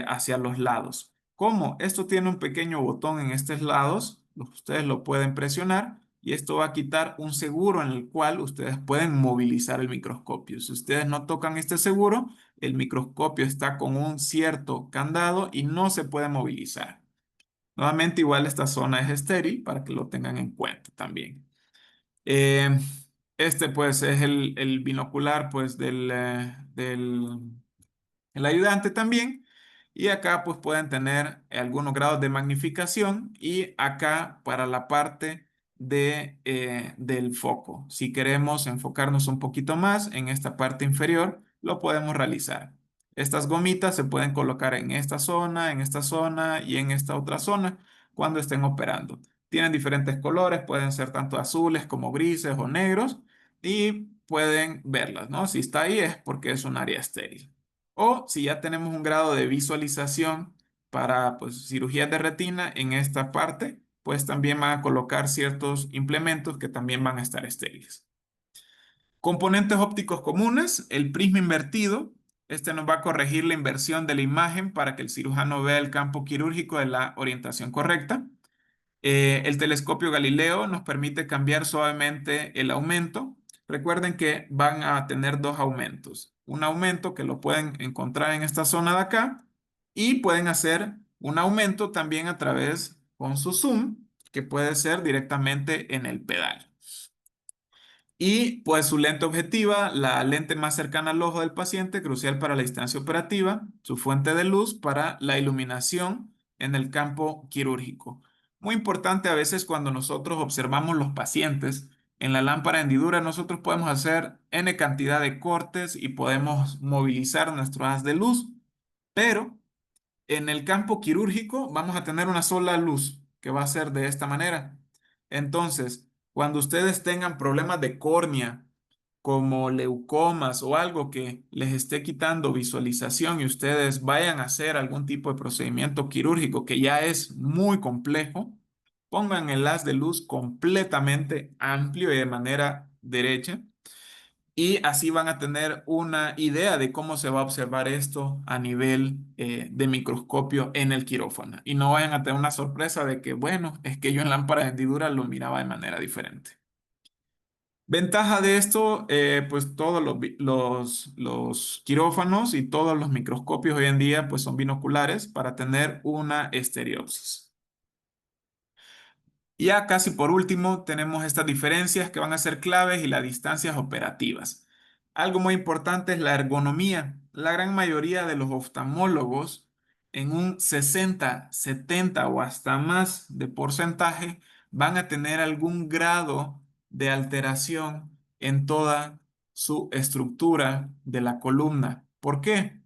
hacia los lados. ¿Cómo? Esto tiene un pequeño botón en estos lados, ustedes lo pueden presionar y esto va a quitar un seguro en el cual ustedes pueden movilizar el microscopio. Si ustedes no tocan este seguro, el microscopio está con un cierto candado y no se puede movilizar. Nuevamente, igual esta zona es estéril para que lo tengan en cuenta también. Eh, este pues es el binocular pues del el ayudante también. Y acá pues pueden tener algunos grados de magnificación y acá para la parte del foco. Si queremos enfocarnos un poquito más en esta parte inferior, lo podemos realizar. Estas gomitas se pueden colocar en esta zona y en esta otra zona cuando estén operando. Tienen diferentes colores, pueden ser tanto azules como grises o negros y pueden verlas, ¿no? Si está ahí es porque es un área estéril. O si ya tenemos un grado de visualización para pues, cirugías de retina en esta parte, pues también van a colocar ciertos implementos que también van a estar estériles. Componentes ópticos comunes, el prisma invertido. Este nos va a corregir la inversión de la imagen para que el cirujano vea el campo quirúrgico de la orientación correcta. El telescopio Galileo nos permite cambiar suavemente el aumento. Recuerden que van a tener dos aumentos. Un aumento que lo pueden encontrar en esta zona de acá y pueden hacer un aumento también a través con su zoom, que puede ser directamente en el pedal. Y pues su lente objetiva, la lente más cercana al ojo del paciente, crucial para la distancia operativa, su fuente de luz para la iluminación en el campo quirúrgico. Muy importante a veces cuando nosotros observamos los pacientes en la lámpara de hendidura, nosotros podemos hacer N cantidad de cortes y podemos movilizar nuestro haz de luz, pero en el campo quirúrgico vamos a tener una sola luz que va a ser de esta manera. Entonces, cuando ustedes tengan problemas de córnea, como leucomas o algo que les esté quitando visualización y ustedes vayan a hacer algún tipo de procedimiento quirúrgico que ya es muy complejo, pongan el haz de luz completamente amplio y de manera derecha y así van a tener una idea de cómo se va a observar esto a nivel de microscopio en el quirófano. Y no vayan a tener una sorpresa de que, bueno, es que yo en lámpara de hendidura lo miraba de manera diferente. Ventaja de esto, pues todos los quirófanos y todos los microscopios hoy en día pues son binoculares para tener una estereopsis. Ya casi por último tenemos estas diferencias que van a ser claves y las distancias operativas. Algo muy importante es la ergonomía. La gran mayoría de los oftalmólogos en un 60, 70 o hasta más de porcentaje van a tener algún grado de alteración en toda su estructura de la columna. ¿Por qué?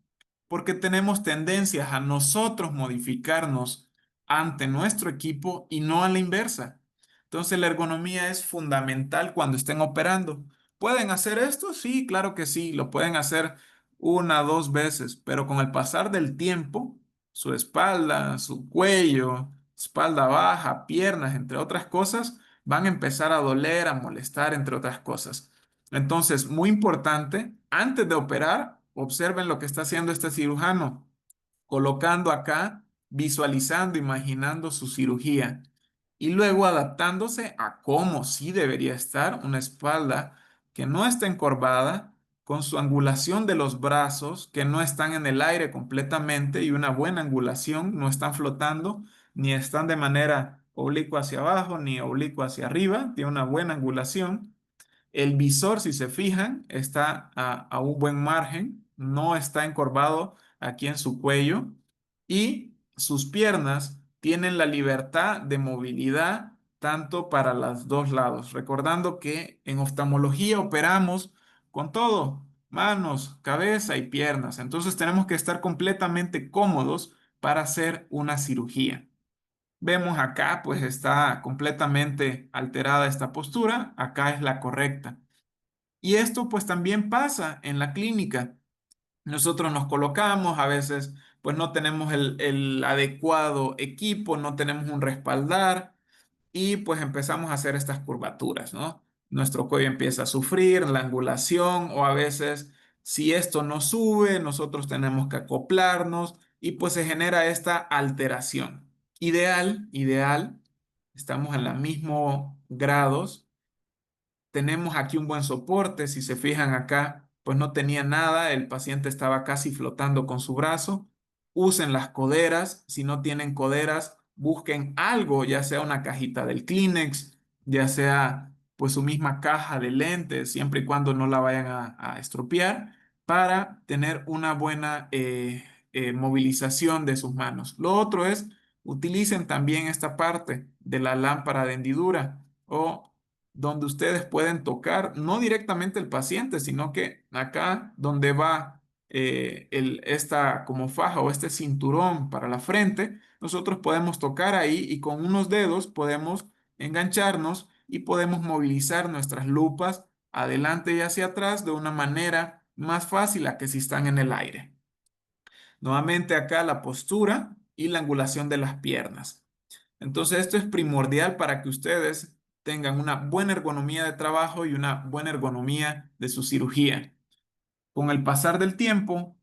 Porque tenemos tendencias a nosotros modificarnos ante nuestro equipo y no a la inversa. Entonces la ergonomía es fundamental cuando estén operando. ¿Pueden hacer esto? Sí, claro que sí, lo pueden hacer una, dos veces, pero con el pasar del tiempo, su espalda, su cuello, espalda baja, piernas, entre otras cosas, van a empezar a doler, a molestar, entre otras cosas. Entonces, muy importante, antes de operar, observen lo que está haciendo este cirujano colocando acá, visualizando, imaginando su cirugía y luego adaptándose a cómo sí debería estar una espalda que no está encorvada, con su angulación de los brazos que no están en el aire completamente y una buena angulación, no están flotando ni están de manera oblicua hacia abajo ni oblicua hacia arriba, tiene una buena angulación. El visor, si se fijan, está a un buen margen, no está encorvado aquí en su cuello y sus piernas tienen la libertad de movilidad tanto para los dos lados. Recordando que en oftalmología operamos con todo, manos, cabeza y piernas. Entonces tenemos que estar completamente cómodos para hacer una cirugía. Vemos acá, pues está completamente alterada esta postura, acá es la correcta. Y esto pues también pasa en la clínica. Nosotros nos colocamos, a veces pues no tenemos el adecuado equipo, no tenemos un respaldar y pues empezamos a hacer estas curvaturas, ¿no? Nuestro cuello empieza a sufrir, la angulación o a veces si esto no sube, nosotros tenemos que acoplarnos y pues se genera esta alteración. Ideal estamos en los mismos grados. Tenemos aquí un buen soporte. Si se fijan acá, pues no tenía nada. El paciente estaba casi flotando con su brazo. Usen las coderas. Si no tienen coderas, busquen algo, ya sea una cajita del Kleenex, ya sea pues su misma caja de lentes, siempre y cuando no la vayan a estropear, para tener una buena movilización de sus manos. Lo otro es, utilicen también esta parte de la lámpara de hendidura o donde ustedes pueden tocar no directamente el paciente, sino que acá donde va esta como faja o este cinturón para la frente, nosotros podemos tocar ahí y con unos dedos podemos engancharnos y podemos movilizar nuestras lupas adelante y hacia atrás de una manera más fácil a que si están en el aire. Nuevamente acá la postura y la angulación de las piernas. Entonces, esto es primordial para que ustedes tengan una buena ergonomía de trabajo y una buena ergonomía de su cirugía. Con el pasar del tiempo,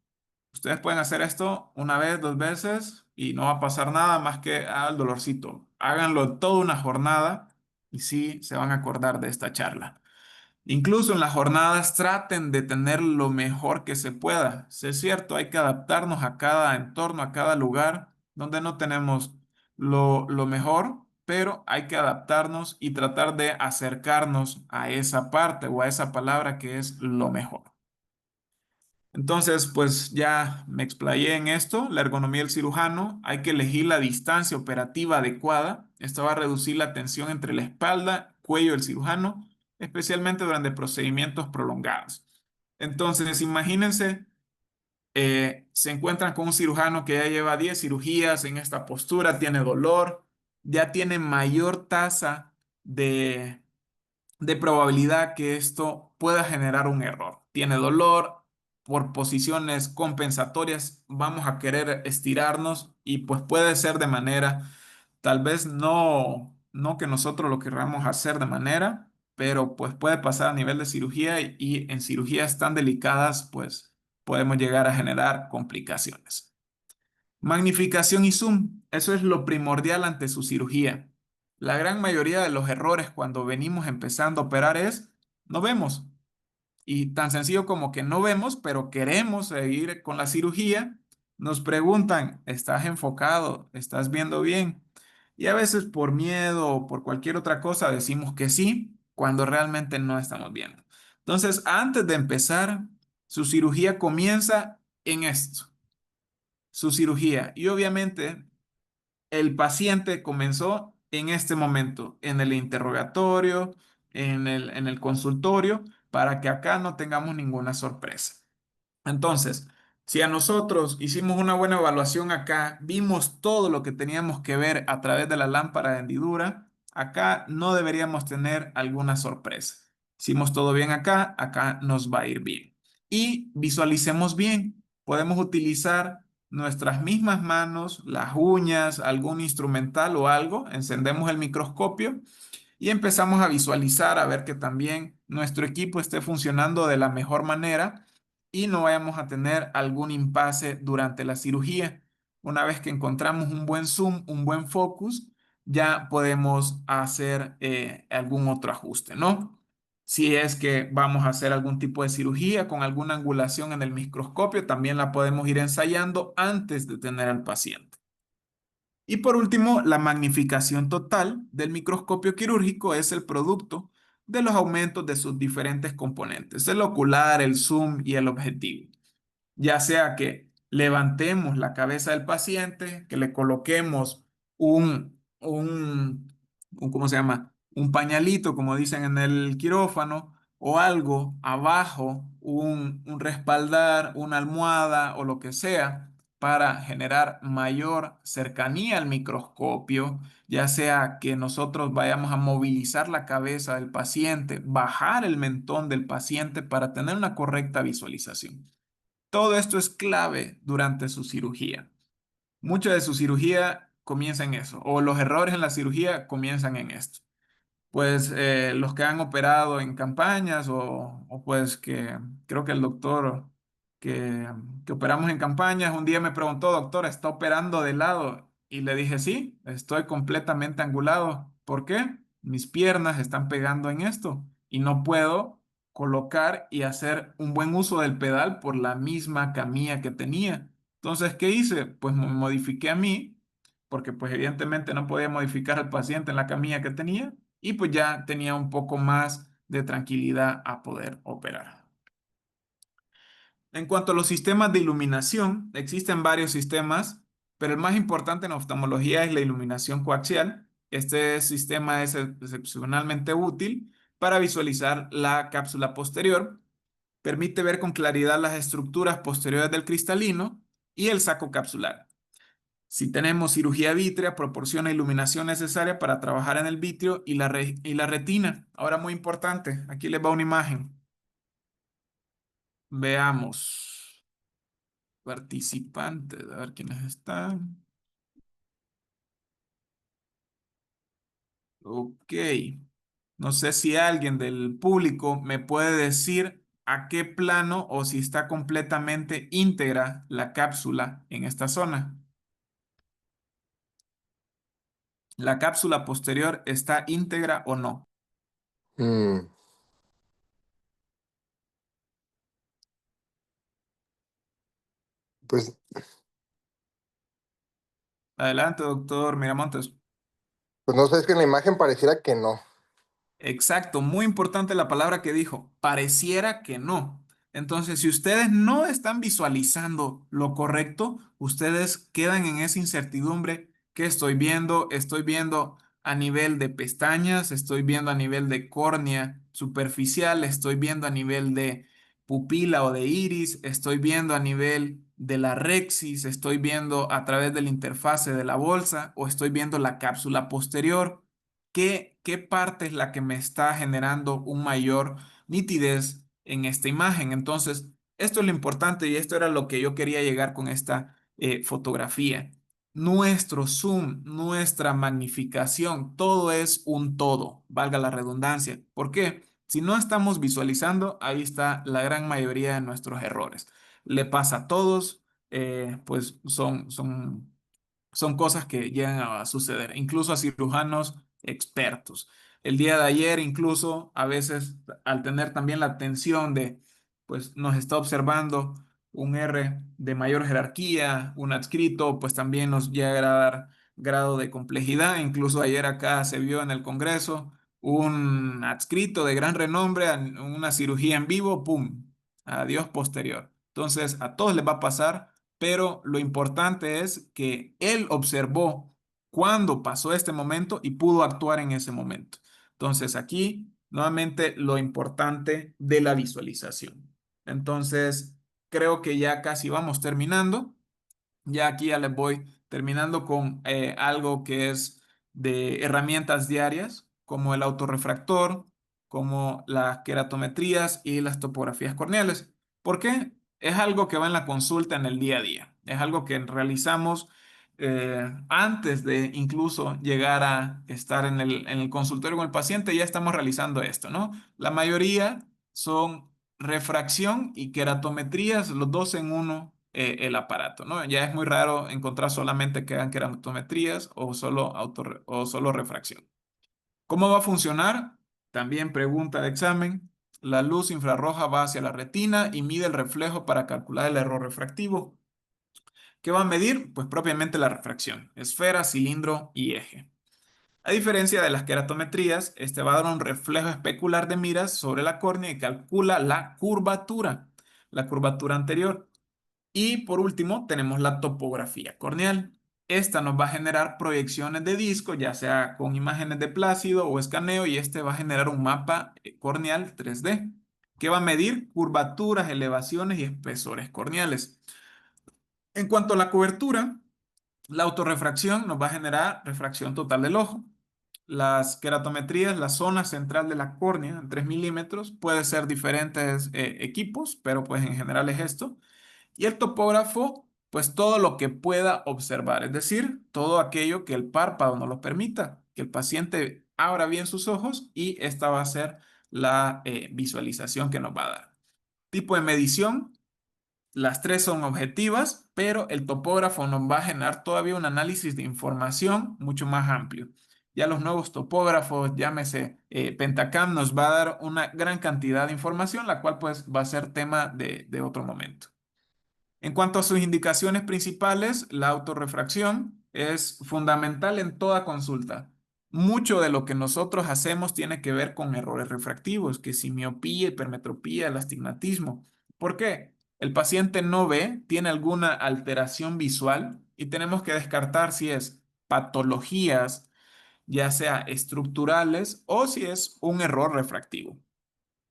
ustedes pueden hacer esto una vez, dos veces y no va a pasar nada más que al dolorcito. Háganlo toda una jornada y sí se van a acordar de esta charla. Incluso en las jornadas traten de tener lo mejor que se pueda. Si es cierto, hay que adaptarnos a cada entorno, a cada lugar donde no tenemos lo mejor, pero hay que adaptarnos y tratar de acercarnos a esa parte o a esa palabra que es lo mejor. Entonces, pues ya me explayé en esto, la ergonomía del cirujano, hay que elegir la distancia operativa adecuada. Esto va a reducir la tensión entre la espalda, cuello del cirujano, especialmente durante procedimientos prolongados. Entonces, imagínense, se encuentran con un cirujano que ya lleva 10 cirugías en esta postura, tiene dolor, ya tiene mayor tasa de probabilidad que esto pueda generar un error. Tiene dolor, por posiciones compensatorias vamos a querer estirarnos y pues puede ser de manera, tal vez no que nosotros lo queramos hacer de manera, pero pues puede pasar a nivel de cirugía y en cirugías tan delicadas pues podemos llegar a generar complicaciones. Magnificación y zoom, eso es lo primordial ante su cirugía. La gran mayoría de los errores cuando venimos empezando a operar es no vemos. Y tan sencillo como que no vemos, pero queremos seguir con la cirugía. Nos preguntan, ¿estás enfocado? ¿Estás viendo bien? Y a veces por miedo o por cualquier otra cosa decimos que sí, cuando realmente no estamos viendo. Entonces, antes de empezar, su cirugía comienza en esto, su cirugía. Y obviamente el paciente comenzó en este momento, en el interrogatorio, en el consultorio, para que acá no tengamos ninguna sorpresa. Entonces, si a nosotros hicimos una buena evaluación acá, vimos todo lo que teníamos que ver a través de la lámpara de hendidura, acá no deberíamos tener alguna sorpresa. Hicimos todo bien acá, acá nos va a ir bien. Y visualicemos bien. Podemos utilizar nuestras mismas manos, las uñas, algún instrumental o algo. Encendemos el microscopio y empezamos a visualizar, a ver que también nuestro equipo esté funcionando de la mejor manera y no vayamos a tener algún impasse durante la cirugía. Una vez que encontramos un buen zoom, un buen focus, ya podemos hacer algún otro ajuste, ¿no? Si es que vamos a hacer algún tipo de cirugía con alguna angulación en el microscopio, también la podemos ir ensayando antes de tener al paciente. Y por último, la magnificación total del microscopio quirúrgico es el producto de los aumentos de sus diferentes componentes, el ocular, el zoom y el objetivo. Ya sea que levantemos la cabeza del paciente, que le coloquemos ¿cómo se llama? Un pañalito, como dicen en el quirófano, o algo abajo, un respaldar, una almohada o lo que sea para generar mayor cercanía al microscopio, ya sea que nosotros vayamos a movilizar la cabeza del paciente, bajar el mentón del paciente para tener una correcta visualización. Todo esto es clave durante su cirugía. Mucha de su cirugía comienza en eso, o los errores en la cirugía comienzan en esto. Pues los que han operado en campañas o pues que creo que el doctor que operamos en campañas un día me preguntó, doctor, ¿está operando de lado? Y le dije, sí, estoy completamente angulado. ¿Por qué? Mis piernas están pegando en esto y no puedo colocar y hacer un buen uso del pedal por la misma camilla que tenía. Entonces, ¿qué hice? Pues me modifiqué a mí, porque pues evidentemente no podía modificar al paciente en la camilla que tenía y pues ya tenía un poco más de tranquilidad a poder operar. En cuanto a los sistemas de iluminación, existen varios sistemas, pero el más importante en oftalmología es la iluminación coaxial. Este sistema es excepcionalmente útil para visualizar la cápsula posterior. Permite ver con claridad las estructuras posteriores del cristalino y el saco capsular. Si tenemos cirugía vítrea, proporciona iluminación necesaria para trabajar en el vitrio y la retina. Ahora, muy importante, aquí les va una imagen. Veamos. Participantes, a ver quiénes están. Ok. No sé si alguien del público me puede decir a qué plano o si está completamente íntegra la cápsula en esta zona. ¿La cápsula posterior está íntegra o no? Mm, pues, Adelante, doctor Miramontes. pues no sé, es que en la imagen pareciera que no. Exacto, muy importante la palabra que dijo, pareciera que no. Entonces, si ustedes no están visualizando lo correcto, ustedes quedan en esa incertidumbre que estoy viendo. Estoy viendo a nivel de pestañas, estoy viendo a nivel de córnea superficial, estoy viendo a nivel de pupila o de iris, estoy viendo a nivel de la rexis, estoy viendo a través de la interfase de la bolsa o estoy viendo la cápsula posterior. ¿Qué parte es la que me está generando un mayor nitidez en esta imagen? Entonces, esto es lo importante y esto era lo que yo quería llegar con esta fotografía. Nuestro zoom, nuestra magnificación, todo es un todo, valga la redundancia. ¿Por qué? Si no estamos visualizando, ahí está la gran mayoría de nuestros errores. Le pasa a todos, pues son cosas que llegan a suceder, incluso a cirujanos expertos. El día de ayer, incluso a veces, al tener también la atención de, pues nos está observando un R de mayor jerarquía, un adscrito, pues también nos llega a dar grado de complejidad. Incluso ayer acá se vio en el Congreso un adscrito de gran renombre, una cirugía en vivo, ¡pum! Adiós posterior. Entonces, a todos les va a pasar, pero lo importante es que él observó cuándo pasó este momento y pudo actuar en ese momento. Entonces, aquí nuevamente lo importante de la visualización. Entonces, creo que ya casi vamos terminando. Ya aquí ya les voy terminando con algo que es de herramientas diarias, como el autorrefractor, como las queratometrías y las topografías corneales. ¿Por qué? Es algo que va en la consulta en el día a día. Es algo que realizamos antes de incluso llegar a estar en el consultorio con el paciente, ya estamos realizando esto, ¿no? La mayoría son refracción y queratometrías, los dos en uno, el aparato, ¿no? Ya es muy raro encontrar solamente que hagan queratometrías o solo refracción. ¿Cómo va a funcionar? También pregunta de examen. La luz infrarroja va hacia la retina y mide el reflejo para calcular el error refractivo. ¿Qué va a medir? Pues propiamente la refracción, esfera, cilindro y eje. A diferencia de las queratometrías, este va a dar un reflejo especular de miras sobre la córnea y calcula la curvatura anterior. Y por último, tenemos la topografía corneal. Esta nos va a generar proyecciones de disco, ya sea con imágenes de plácido o escaneo, y este va a generar un mapa corneal 3D que va a medir curvaturas, elevaciones y espesores corneales. En cuanto a la cobertura, la autorrefracción nos va a generar refracción total del ojo. Las queratometrías, la zona central de la córnea, en 3 milímetros, puede ser diferentes equipos, pero pues en general es esto. Y el topógrafo, pues todo lo que pueda observar, es decir, todo aquello que el párpado no lo permita, que el paciente abra bien sus ojos y esta va a ser la visualización que nos va a dar. Tipo de medición, las tres son objetivas, pero el topógrafo nos va a generar todavía un análisis de información mucho más amplio. Ya los nuevos topógrafos, llámese Pentacam, nos va a dar una gran cantidad de información, la cual pues va a ser tema de otro momento. En cuanto a sus indicaciones principales, la autorrefracción es fundamental en toda consulta. Mucho de lo que nosotros hacemos tiene que ver con errores refractivos, que si miopía, hipermetropía, el astigmatismo. ¿Por qué? El paciente no ve, tiene alguna alteración visual y tenemos que descartar si es patologías, ya sea estructurales o si es un error refractivo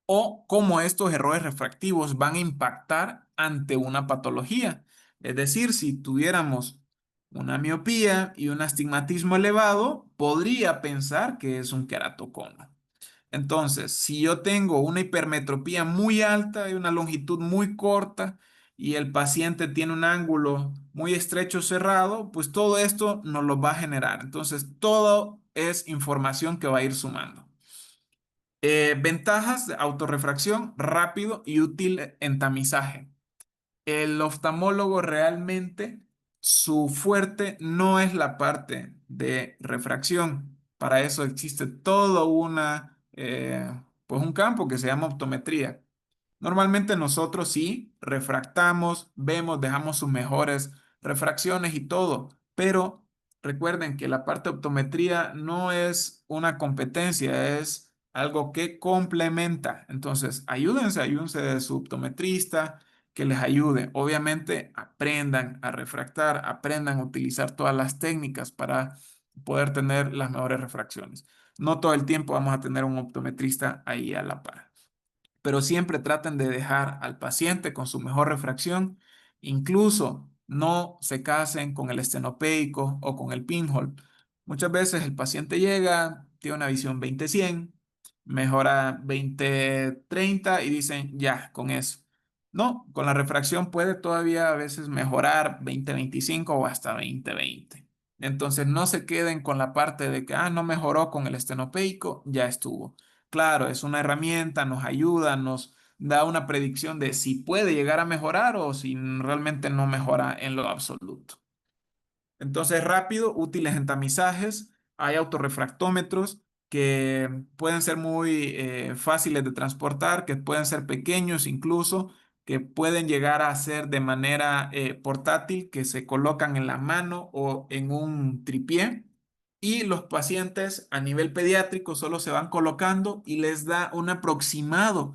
o cómo estos errores refractivos van a impactar ante una patología. Es decir, si tuviéramos una miopía y un astigmatismo elevado, podría pensar que es un queratocono. Entonces, si yo tengo una hipermetropía muy alta y una longitud muy corta y el paciente tiene un ángulo muy estrecho cerrado, pues todo esto nos lo va a generar. Entonces, todo es información que va a ir sumando. Ventajas de autorrefracción, rápido y útil en tamizaje. El oftalmólogo realmente su fuerte no es la parte de refracción. Para eso existe todo pues un campo que se llama optometría. Normalmente nosotros sí refractamos, vemos, dejamos sus mejores refracciones y todo, pero recuerden que la parte de optometría no es una competencia, es algo que complementa. Entonces, ayúdense de su optometrista que les ayude. Obviamente, aprendan a refractar, aprendan a utilizar todas las técnicas para poder tener las mejores refracciones. No todo el tiempo vamos a tener un optometrista ahí a la par, pero siempre traten de dejar al paciente con su mejor refracción. Incluso no se casen con el estenopeico o con el pinhole. Muchas veces el paciente llega, tiene una visión 20/100, mejora 20/30 y dicen, ya, con eso. No, con la refracción puede todavía a veces mejorar 20/25 o hasta 20/20. Entonces no se queden con la parte de que, no mejoró con el estenopeico, ya estuvo. Claro, es una herramienta, nos ayuda, nos da una predicción de si puede llegar a mejorar o si realmente no mejora en lo absoluto. Entonces, rápido, útiles en tamizajes. Hay autorrefractómetros que pueden ser muy fáciles de transportar, que pueden ser pequeños incluso, que pueden llegar a ser de manera portátil, que se colocan en la mano o en un tripié. Y los pacientes a nivel pediátrico solo se van colocando y les da un aproximado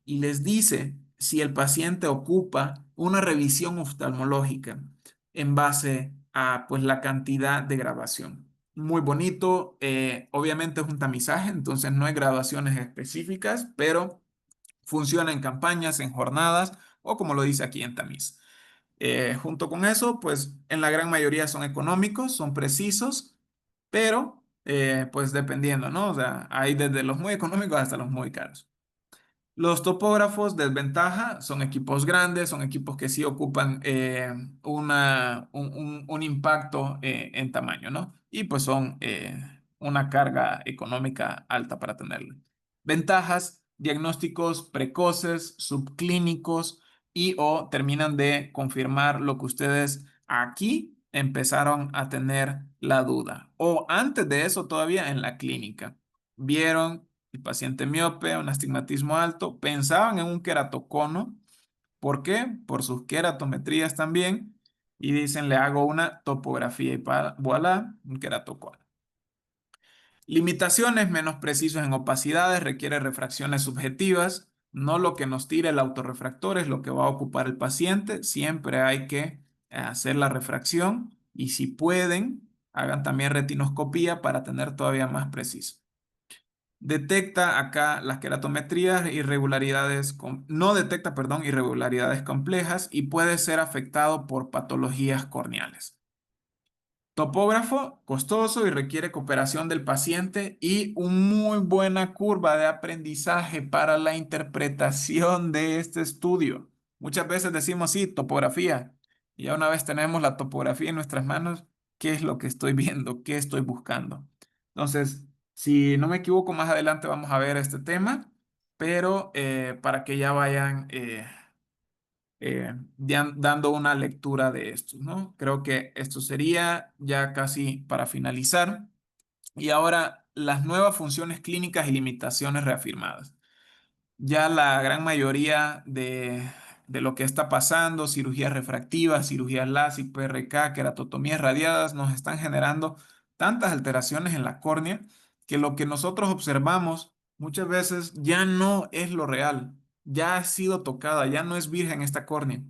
y les dice si el paciente ocupa una revisión oftalmológica en base a pues la cantidad de graduación. Muy bonito, obviamente es un tamizaje, entonces no hay graduaciones específicas, pero funciona en campañas, en jornadas o como lo dice aquí en Tamiz. Junto con eso, pues en la gran mayoría son económicos, son precisos, pero pues dependiendo, ¿no? O sea, hay desde los muy económicos hasta los muy caros. Los topógrafos, desventaja, son equipos grandes, son equipos que sí ocupan un impacto en tamaño, ¿no? Y pues son una carga económica alta para tenerlo. Ventajas, diagnósticos precoces, subclínicos y o terminan de confirmar lo que ustedes aquí empezaron a tener la duda. O antes de eso todavía en la clínica. Vieron el paciente miope, un astigmatismo alto, pensaban en un queratocono. ¿Por qué? Por sus queratometrías también. Y dicen, le hago una topografía y voilà, un queratocono. Limitaciones, menos precisos en opacidades, requiere refracciones subjetivas. No lo que nos tira el autorrefractor es lo que va a ocupar el paciente. Siempre hay que hacer la refracción y si pueden, hagan también retinoscopía para tener todavía más preciso. Detecta acá las queratometrías, no detecta, perdón, irregularidades complejas y puede ser afectado por patologías corneales. Topógrafo, costoso y requiere cooperación del paciente y una muy buena curva de aprendizaje para la interpretación de este estudio. Muchas veces decimos, sí, topografía, y ya una vez tenemos la topografía en nuestras manos, ¿qué es lo que estoy viendo? ¿Qué estoy buscando? Entonces, si no me equivoco, más adelante vamos a ver este tema, pero para que ya vayan dando una lectura de estos, ¿no? Creo que esto sería ya casi para finalizar. Y ahora las nuevas funciones clínicas y limitaciones reafirmadas. Ya la gran mayoría de lo que está pasando, cirugías refractivas, cirugías LASIK, PRK, queratotomías radiadas, nos están generando tantas alteraciones en la córnea que lo que nosotros observamos muchas veces ya no es lo real, ya ha sido tocada, ya no es virgen esta córnea.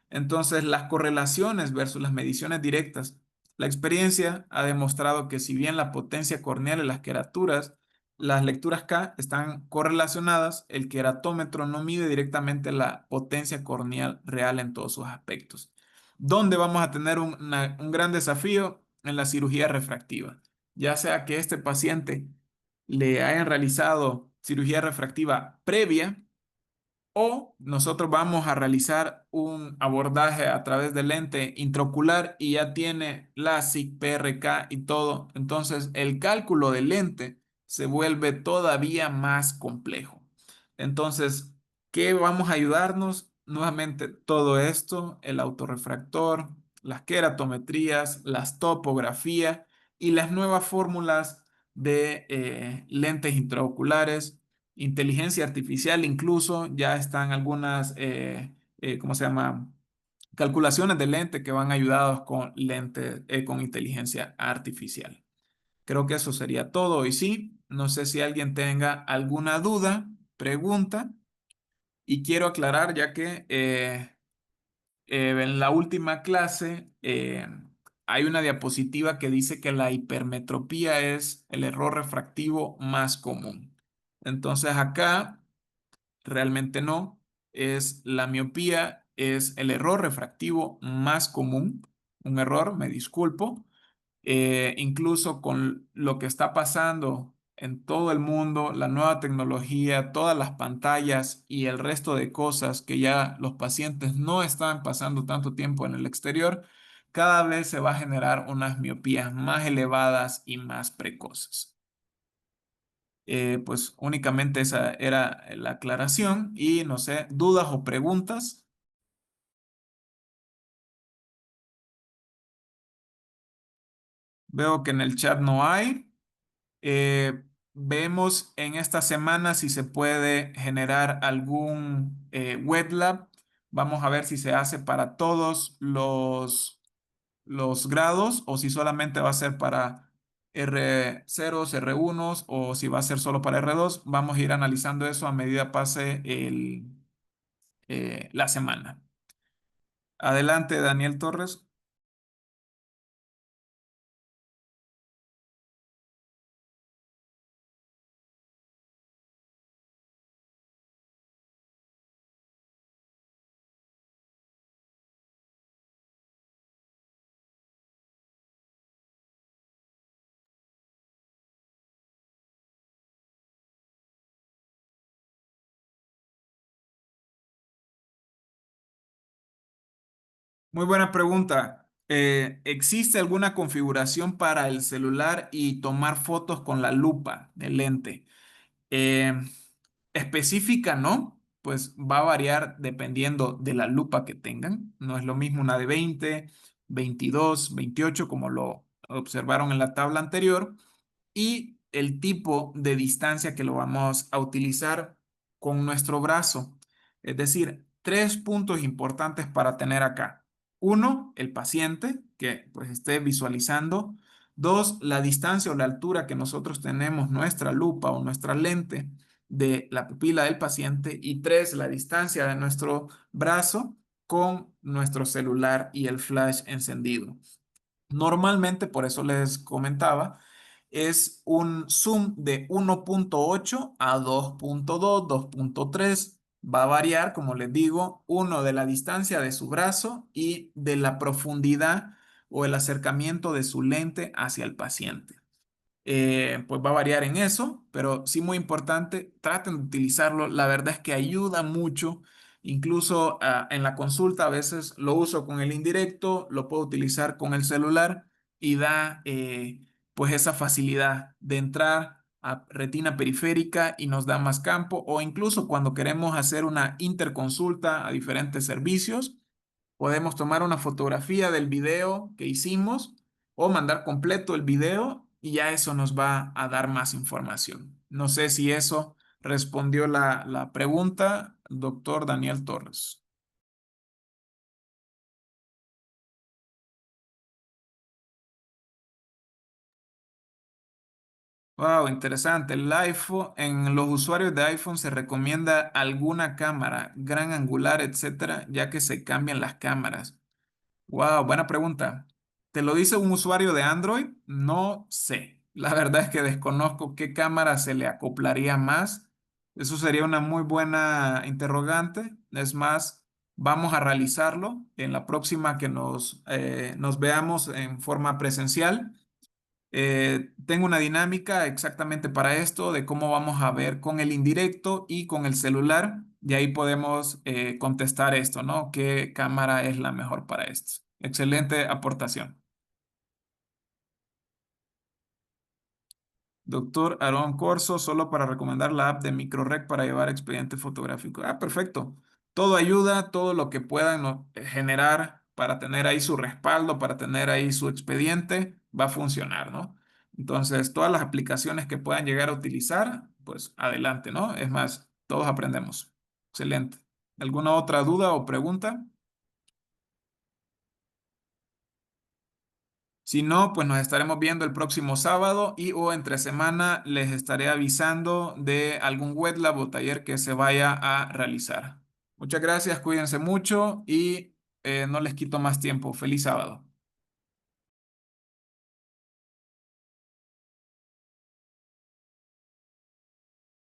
Entonces, las correlaciones versus las mediciones directas. La experiencia ha demostrado que si bien la potencia corneal y las queraturas, las lecturas K están correlacionadas, el queratómetro no mide directamente la potencia corneal real en todos sus aspectos. ¿Dónde vamos a tener un gran desafío? En la cirugía refractiva. Ya sea que este paciente le hayan realizado cirugía refractiva previa o nosotros vamos a realizar un abordaje a través del lente intraocular y ya tiene LASIK, PRK y todo. Entonces, el cálculo del lente se vuelve todavía más complejo. Entonces, ¿qué vamos a ayudarnos? Nuevamente, todo esto, el autorrefractor, las queratometrías, las topografías y las nuevas fórmulas de lentes intraoculares, inteligencia artificial, incluso ya están algunas, ¿cómo se llama? Calculaciones de lente que van ayudados con lentes, con inteligencia artificial. Creo que eso sería todo. Y sí, no sé si alguien tenga alguna duda, pregunta, y quiero aclarar ya que en la última clase hay una diapositiva que dice que la hipermetropía es el error refractivo más común. Entonces acá realmente no. Es la miopía, es el error refractivo más común. Un error, me disculpo. Incluso con lo que está pasando en todo el mundo, la nueva tecnología, todas las pantallas y el resto de cosas que ya los pacientes no están pasando tanto tiempo en el exterior, cada vez se va a generar unas miopías más elevadas y más precoces. Pues únicamente esa era la aclaración y no sé, dudas o preguntas. Veo que en el chat no hay. Vemos en esta semana si se puede generar algún wet lab. Vamos a ver si se hace para todos los grados o si solamente va a ser para R0, R1 o si va a ser solo para R2. Vamos a ir analizando eso a medida pase la semana. Adelante, Daniel Torres. Muy buena pregunta. ¿Existe alguna configuración para el celular y tomar fotos con la lupa del lente? Eh, Específica, ¿no? Pues va a variar dependiendo de la lupa que tengan. No es lo mismo una de 20, 22, 28, como lo observaron en la tabla anterior, y el tipo de distancia que lo vamos a utilizar con nuestro brazo. Es decir, tres puntos importantes para tener acá. Uno, el paciente que pues esté visualizando. Dos, la distancia o la altura que nosotros tenemos nuestra lupa o nuestra lente de la pupila del paciente. Y tres, la distancia de nuestro brazo con nuestro celular y el flash encendido. Normalmente, por eso les comentaba, es un zoom de 1.8 a 2.2, 2.3. Va a variar, como les digo, uno de la distancia de su brazo y de la profundidad o el acercamiento de su lente hacia el paciente. Pues va a variar en eso, pero sí muy importante, traten de utilizarlo. La verdad es que ayuda mucho. Incluso en la consulta a veces lo uso con el indirecto, lo puedo utilizar con el celular y da pues esa facilidad de entrar a retina periférica y nos da más campo o incluso cuando queremos hacer una interconsulta a diferentes servicios, podemos tomar una fotografía del video que hicimos o mandar completo el video y ya eso nos va a dar más información. No sé si eso respondió la pregunta, doctor Daniel Torres. Wow, interesante. El iPhone, en los usuarios de iPhone se recomienda alguna cámara, gran angular, etcétera, ya que se cambian las cámaras. Wow, buena pregunta. ¿Te lo dice un usuario de Android? No sé. La verdad es que desconozco qué cámara se le acoplaría más. Eso sería una muy buena interrogante. Es más, vamos a realizarlo en la próxima que nos veamos en forma presencial. Tengo una dinámica exactamente para esto, de cómo vamos a ver con el indirecto y con el celular, y ahí podemos contestar esto, ¿no? ¿Qué cámara es la mejor para esto? Excelente aportación. Doctor Aaron Corso, solo para recomendar la app de Microrec para llevar expediente fotográfico. Ah, perfecto. Todo ayuda, todo lo que puedan ¿no? generar para tener ahí su respaldo, para tener ahí su expediente, va a funcionar, ¿no? Entonces, todas las aplicaciones que puedan llegar a utilizar, pues adelante, ¿no? Es más, todos aprendemos. Excelente. ¿Alguna otra duda o pregunta? Si no, pues nos estaremos viendo el próximo sábado y o entre semana les estaré avisando de algún web lab o taller que se vaya a realizar. Muchas gracias, cuídense mucho y no les quito más tiempo. Feliz sábado.